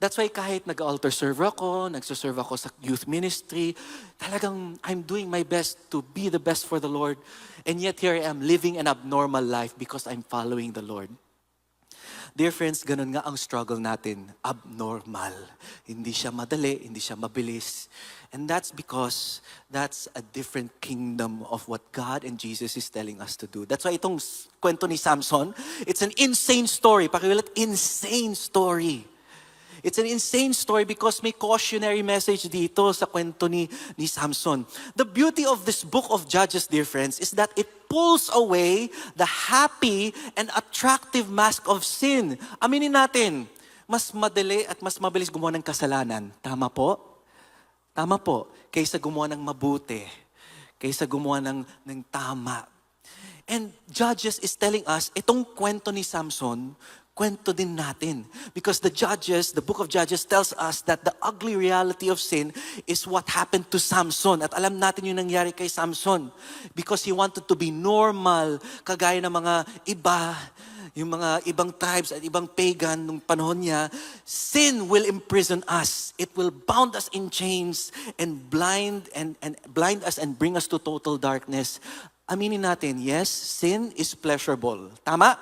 Speaker 3: That's why kahit nag-altar server ako, nagsuserve ako sa youth ministry, talagang I'm doing my best to be the best for the Lord. And yet here I am living an abnormal life because I'm following the Lord. Dear friends, ganun nga ang struggle natin, abnormal. Hindi siya madali, hindi siya mabilis. And that's because that's a different kingdom of what God and Jesus is telling us to do. That's why itong kwento ni Samson, it's an insane story. Pakiulit, insane story. It's an insane story because may cautionary message dito sa kwento ni Samson. The beauty of this book of Judges, dear friends, is that it pulls away the happy and attractive mask of sin. Aminin natin, mas madali at mas mabilis gumawa ng kasalanan. Tama po? Tama po. Kaysa gumawa ng mabuti. Kaysa gumawa ng tama. And Judges is telling us, itong kwento ni Samson, kwento din natin. Because the book of Judges tells us that the ugly reality of sin is what happened to Samson. At alam natin yung nangyari kay Samson. Because he wanted to be normal, kagaya ng mga iba, yung mga ibang tribes at ibang pagan nung panahon niya. Sin will imprison us. It will bound us in chains and blind us and bring us to total darkness. Aminin natin, yes, sin is pleasurable. Tama?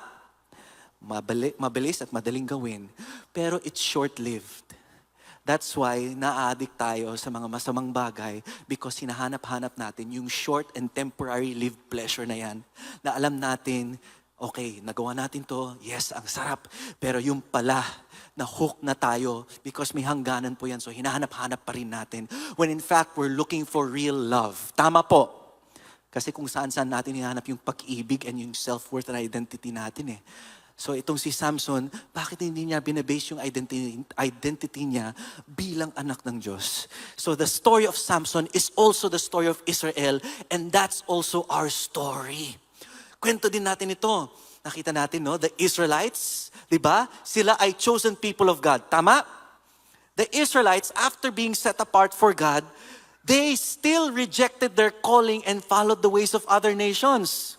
Speaker 3: Mabilis at madaling gawin, pero it's short-lived. That's why na-addict tayo sa mga masamang bagay because hinahanap-hanap natin yung short and temporary lived pleasure na yan, na alam natin, okay, nagawa natin to, yes, ang sarap. Pero yung pala, na hook na tayo because may hangganan po yan. So hinahanap-hanap pa rin natin. When in fact, we're looking for real love. Tama po. Kasi kung saan-saan natin hinahanap yung pag-ibig and yung self-worth and identity natin eh. So itong si Samson, bakit hindi niya binabase yung identity niya bilang anak ng Diyos? So the story of Samson is also the story of Israel, and that's also our story. Kwento din natin ito. Nakita natin, no? The Israelites, di ba? Sila ay chosen people of God. Tama? The Israelites, after being set apart for God, they still rejected their calling and followed the ways of other nations.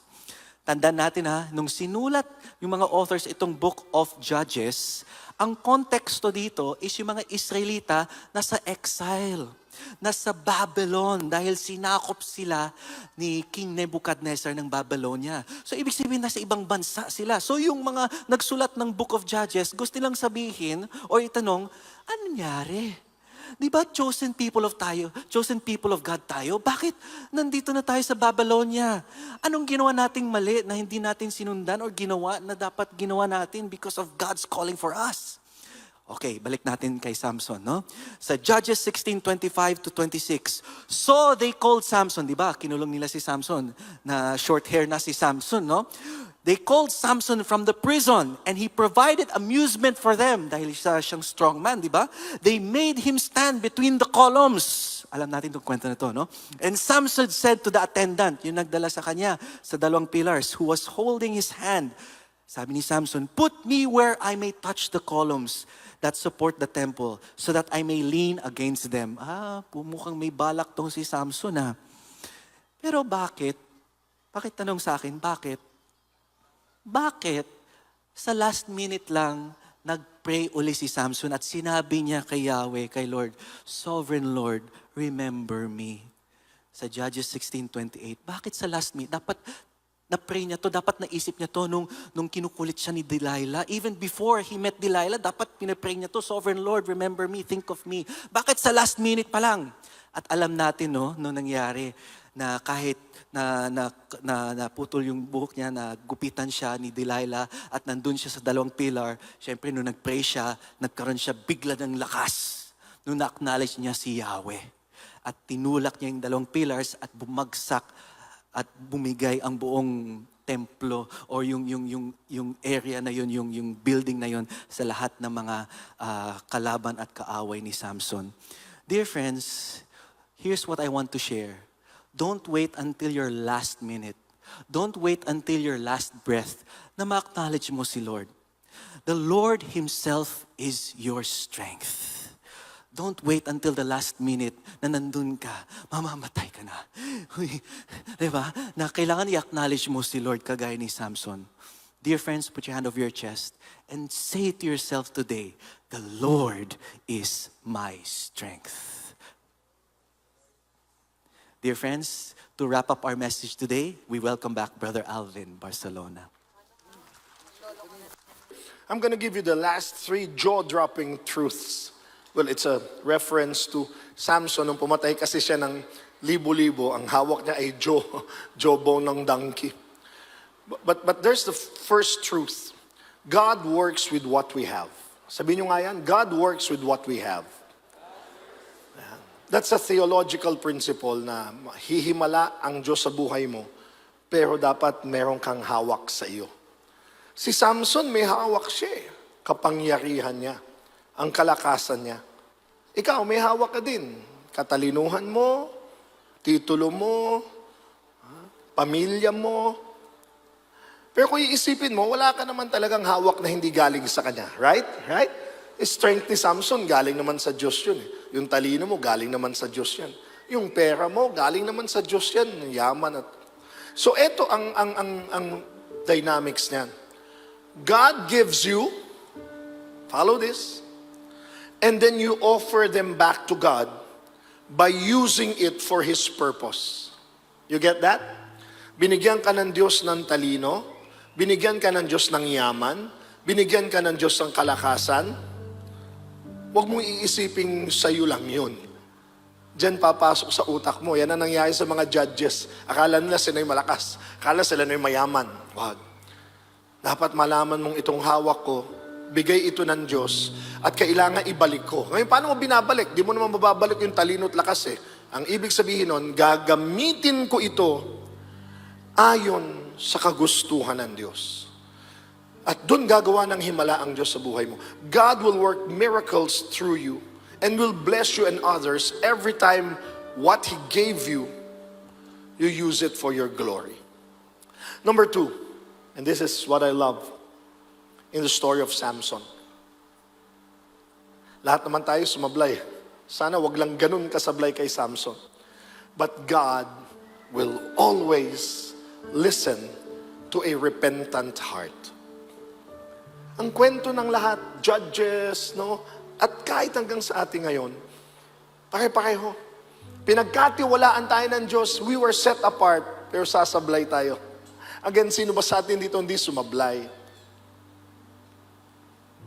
Speaker 3: Tandaan natin nung sinulat yung mga authors itong Book of Judges, ang konteksto dito is yung mga Israelita nasa exile, nasa Babylon dahil sinakop sila ni King Nebuchadnezzar ng Babylonia. So ibig sabihin nasa ibang bansa sila. So yung mga nagsulat ng Book of Judges, gusto nilang sabihin o itanong, ano nangyari? Di ba chosen people of God tayo? Bakit nandito na tayo sa Babylonia? Anong ginawa nating mali na hindi natin sinundan or ginawa na dapat ginawa natin because of God's calling for us? Okay, balik natin kay Samson, no? Sa Judges 16:25 to 26. So they called Samson, di ba? Kinulong nila si Samson, na short hair na si Samson, no? They called Samson from the prison and he provided amusement for them dahil siyang strong man, di ba? They made him stand between the columns. Alam natin itong kwento na to, no? And Samson said to the attendant, yung nagdala sa kanya sa dalawang pillars, who was holding his hand, sabi ni Samson, "Put me where I may touch the columns that support the temple so that I may lean against them." Pumukhang may balak tong si Samson Pero bakit? Bakit tanong sa akin, bakit? Bakit sa last minute lang nag-pray uli si Samson at sinabi niya kay Yahweh, kay Lord, "Sovereign Lord, remember me." Sa Judges 16:28, bakit sa last minute? Dapat na-pray niya to, dapat naisip niya to nung kinukulit siya ni Delilah. Even before he met Delilah, dapat pinapray niya to, "Sovereign Lord, remember me, think of me." Bakit sa last minute pa lang? At alam natin, no, nung nangyari, na kahit na putol yung buhok niya, na gupitan siya ni Delilah at nandun siya sa dalawang pillar, syempre nung nag-pray siya, nagkaroon siya bigla ng lakas nung na-acknowledge niya si Yahweh. At tinulak niya yung dalawang pillars at bumagsak at bumigay ang buong templo or yung area na yun, yung building na yun sa lahat ng mga kalaban at kaaway ni Samson. Dear friends, here's what I want to share. Don't wait until your last minute. Don't wait until your last breath na ma-acknowledge mo si Lord. The Lord Himself is your strength. Don't wait until the last minute na nandun ka, mamamatay ka na. Diba? Na kailangan i-acknowledge mo si Lord kagaya ni Samson. Dear friends, put your hand over your chest and say to yourself today, "The Lord is my strength." Dear friends, to wrap up our message today, we welcome back Brother Alvin Barcelona.
Speaker 2: I'm going to give you the last 3 jaw-dropping truths. Well, it's a reference to Samson. Nung pumatay kasi siya ng libo-libo, ang hawak niya ay jawbone ng donkey. But there's the first truth. God works with what we have. Sabihin nyo nga yan, God works with what we have. That's a theological principle na hihimala ang Diyos sa buhay mo, pero dapat meron kang hawak sa iyo. Si Samson may hawak siya kapangyarihan niya, ang kalakasan niya. Ikaw may hawak ka din, katalinuhan mo, titulo mo, pamilya mo. Pero kung iisipin mo, wala ka naman talagang hawak na hindi galing sa kanya. Right? Right? Strength ni Samson, galing naman sa Diyos yun. Yung talino mo, galing naman sa Diyos yan. Yung pera mo, galing naman sa Diyos yan. Yaman at... So, eto ang dynamics niyan. God gives you, follow this, and then you offer them back to God by using it for His purpose. You get that? Binigyan ka ng Diyos ng talino, binigyan ka ng Diyos ng yaman, binigyan ka ng Diyos ng kalakasan. Huwag mong iisipin sa'yo lang yun. Diyan papasok sa utak mo. Yan ang nangyayari sa mga judges. Akala nila sila yung malakas. Akala sila yung mayaman. Wag. Dapat malaman mong itong hawak ko, bigay ito ng Diyos at kailangan ibalik ko. Ngayon, paano mo binabalik? Di mo naman mababalik yung talino at lakas eh. Ang ibig sabihin nun, gagamitin ko ito ayon sa kagustuhan ng Diyos. At doon gagawa ng himala ang Diyos sa buhay mo. God will work miracles through you and will bless you and others every time what He gave you, you use it for your glory. Number 2, and this is what I love in the story of Samson. Lahat naman tayo sumablay. Sana wag lang ganun kasablay kay Samson. But God will always listen to a repentant heart. Ang kwento ng lahat, Judges, no? At kahit hanggang sa atin ngayon, pare-pareho. Pinagkatiwalaan tayo ng Diyos, we were set apart, pero sasablay tayo. Again, sino ba sa atin dito hindi sumablay?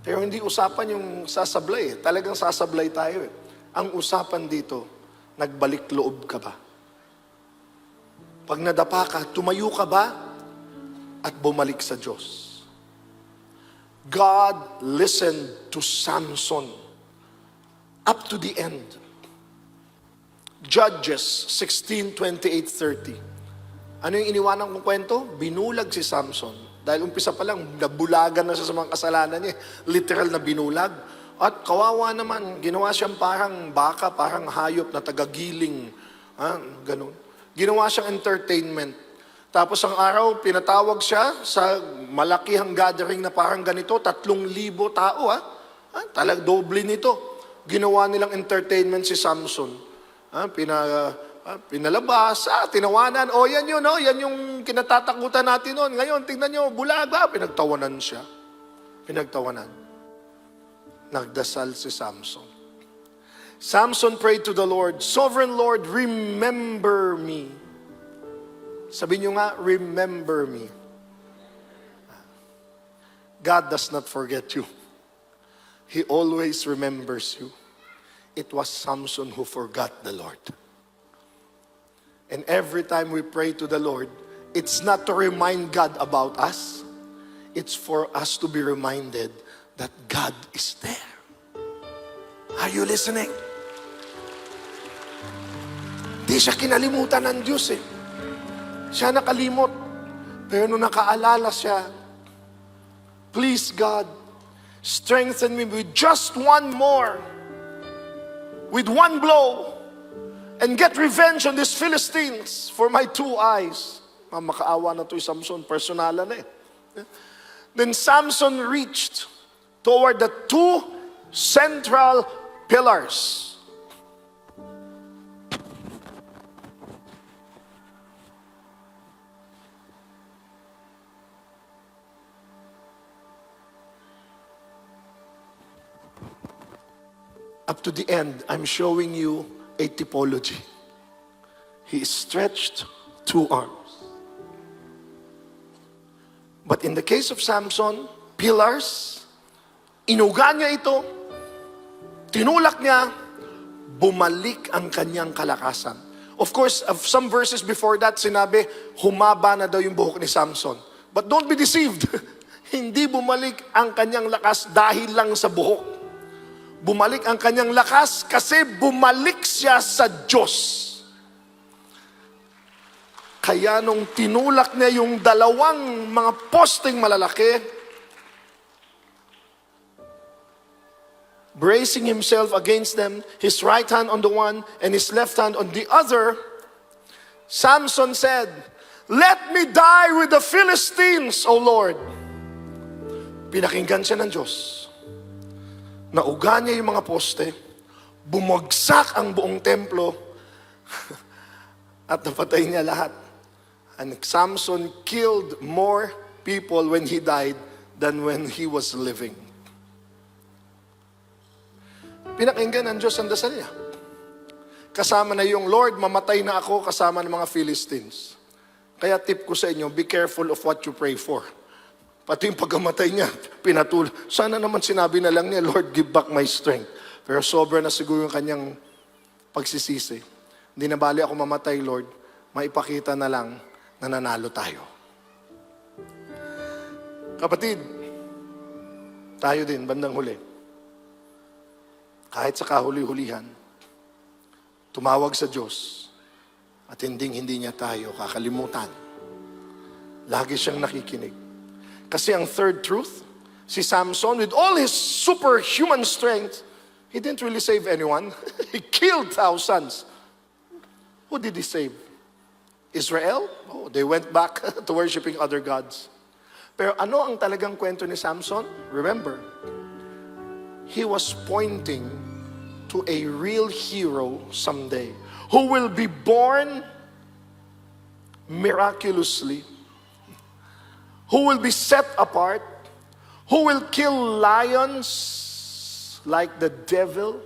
Speaker 2: Pero hindi usapan yung sasablay. Talagang sasablay tayo. Ang usapan dito, nagbalik loob ka ba? Pag nadapa ka, tumayo ka ba? At bumalik sa Diyos. God listened to Samson up to the end. Judges 16:28-30. Ano yung iniwanan kong kwento? Binulag si Samson. Dahil umpisa pa lang, nabulagan na siya sa mga kasalanan niya. Literal na binulag. At kawawa naman, ginawa siyang parang baka, parang hayop na tagagiling. Ganun. Ginawa siyang entertainment. Tapos ang araw, pinatawag siya sa malakihang gathering na parang ganito, 3,000 tao. Talag doble nito. Ginawa nilang entertainment si Samson. Pinalabas, tinawanan, yan yun, yan yung kinatatakutan natin noon. Ngayon, tingnan nyo, bulaga, pinagtawanan siya. Pinagtawanan. Nagdasal si Samson. Samson prayed to the Lord, Sovereign Lord, remember me. Sabi nyo nga, remember me. God does not forget you. He always remembers you. It was Samson who forgot the Lord. And every time we pray to the Lord, it's not to remind God about us. It's for us to be reminded that God is there. Are you listening? Di siya kinalimutan ng Diyos eh. Siya nakalimot. Pero nung nakaalala siya, please God, strengthen me with just one more, with one blow, and get revenge on these Philistines for my 2 eyes. Makaawa na to yung Samson, personalan na eh. Then Samson reached toward the 2 central pillars. Up to the end, I'm showing you a typology. He stretched 2 arms. But in the case of Samson, pillars, inuga niya ito, tinulak niya, bumalik ang kanyang kalakasan. Of course, some verses before that, sinabi, humaba na daw yung buhok ni Samson. But don't be deceived. Hindi bumalik ang kanyang lakas dahil lang sa buhok. Bumalik ang kanyang lakas kasi bumalik siya sa Diyos. Kaya nung tinulak niya yung 2 mga posting malalaki, bracing himself against them, his right hand on the one and his left hand on the other, Samson said, "Let me die with the Philistines, O Lord." Pinakinggan siya ng Diyos. Nauga niya yung mga poste, bumagsak ang buong templo, at napatay niya lahat. And Samson killed more people when he died than when he was living. Pinakinggan ng Diyos ang dasal niya. Kasama na yung Lord, mamatay na ako kasama ng mga Philistines. Kaya tip ko sa inyo, be careful of what you pray for. Pati yung pagkamatay niya, pinatul. Sana naman sinabi na lang niya, Lord, give back my strength. Pero sobra na siguro yung kanyang pagsisisi. Hindi na bali ako mamatay, Lord. Maipakita na lang na nanalo tayo. Kapatid, tayo din, bandang huli. Kahit sa kahuli-hulihan, tumawag sa Diyos at hindi niya tayo kakalimutan. Lagi siyang nakikinig. Kasi ang third truth, si Samson, with all his superhuman strength, he didn't really save anyone. He killed thousands. Who did he save? Israel? Oh, they went back to worshiping other gods. Pero ano ang talagang kwento ni Samson? Remember, he was pointing to a real hero someday who will be born miraculously, who will be set apart, who will kill lions like the devil,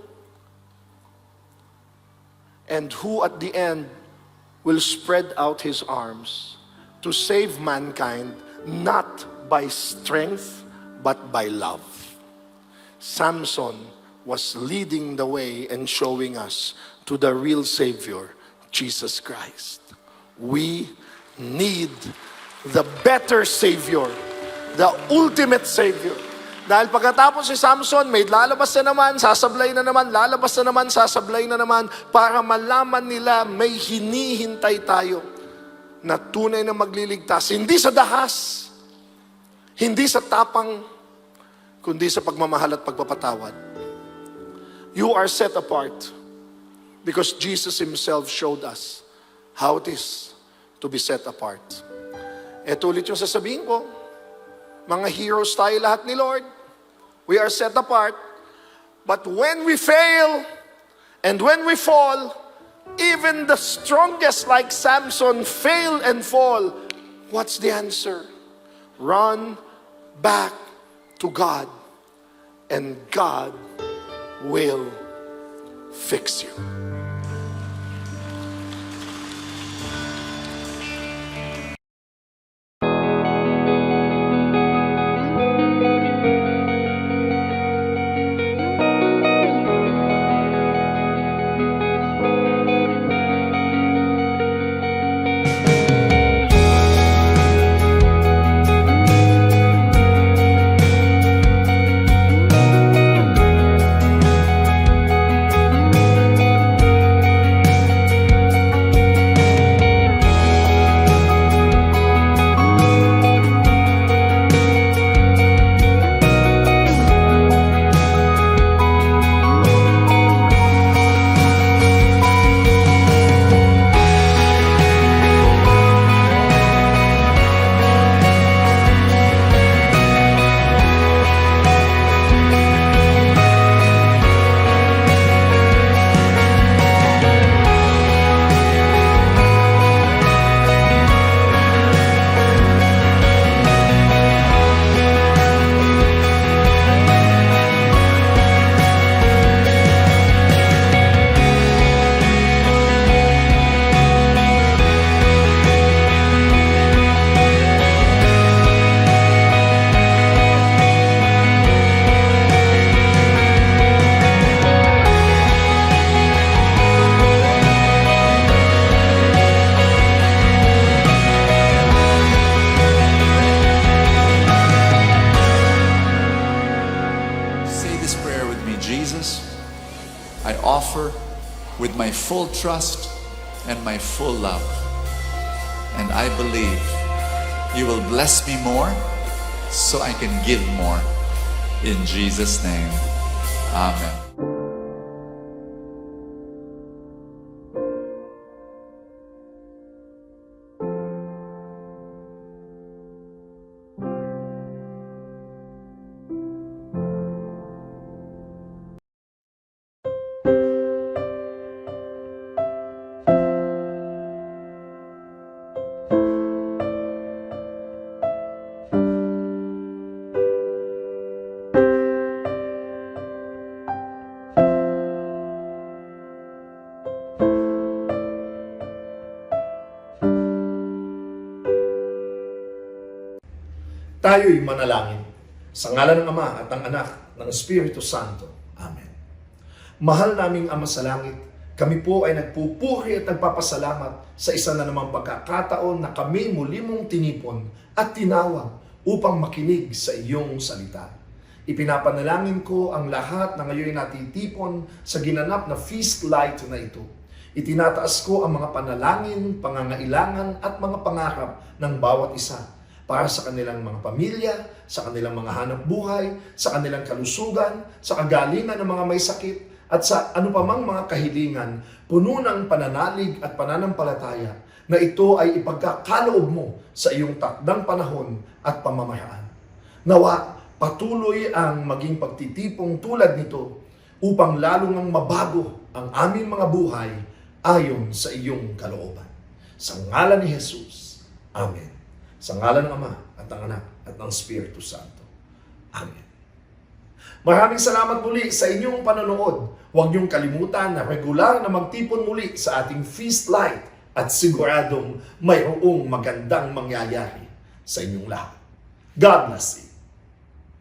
Speaker 2: and who at the end will spread out his arms to save mankind, not by strength, but by love. Samson was leading the way and showing us to the real Savior, Jesus Christ. We need the better Savior, the ultimate Savior. Dahil pagkatapos si Samson, may lalabas na naman, sasablay na naman, lalabas na naman, sasablay na naman, para malaman nila may hinihintay tayo na tunay na magliligtas. Hindi sa dahas, hindi sa tapang, kundi sa pagmamahal at pagpapatawad. You are set apart because Jesus Himself showed us how it is to be set apart. Ito ulit yung sasabihin ko. Mga heroes tayo lahat ni Lord. We are set apart. But when we fail and when we fall, even the strongest like Samson fail and fall. What's the answer? Run back to God, and God will fix you.
Speaker 4: I offer with my full trust and my full love. And I believe you will bless me more so I can give more. In Jesus' name, amen.
Speaker 1: Tayo'y manalangin. Sa ngalan ng Ama at ng Anak, ng Espiritu Santo. Amen. Mahal naming Ama sa langit, kami po ay nagpupuri at nagpapasalamat sa isa na namang pagkakataon na kami muli mong tinipon at tinawag upang makinig sa iyong salita. Ipinapanalangin ko ang lahat na ngayon natitipon sa ginanap na feast light na ito. Itinataas ko ang mga panalangin, pangangailangan at mga pangarap ng bawat isa para sa kanilang mga pamilya, sa kanilang mga hanap buhay, sa kanilang kalusugan, sa kagalingan ng mga may sakit, at sa anupamang mga kahilingan, puno ng pananalig at pananampalataya na ito ay ipagkakaloob mo sa iyong takdang panahon at pamamaraan. Nawa, patuloy ang maging pagtitipong tulad nito upang lalong ang mabago ang aming mga buhay ayon sa iyong kalooban. Sa ngalan ni Jesus. Amen. Sa ngalan ng Ama at ng Anak at ng Espiritu Santo. Amen. Maraming salamat muli sa inyong panonood. Huwag niyong kalimutan na regular na magtipon muli sa ating feast light at siguradong mayroong magandang mangyayari sa inyong lahat. God bless you.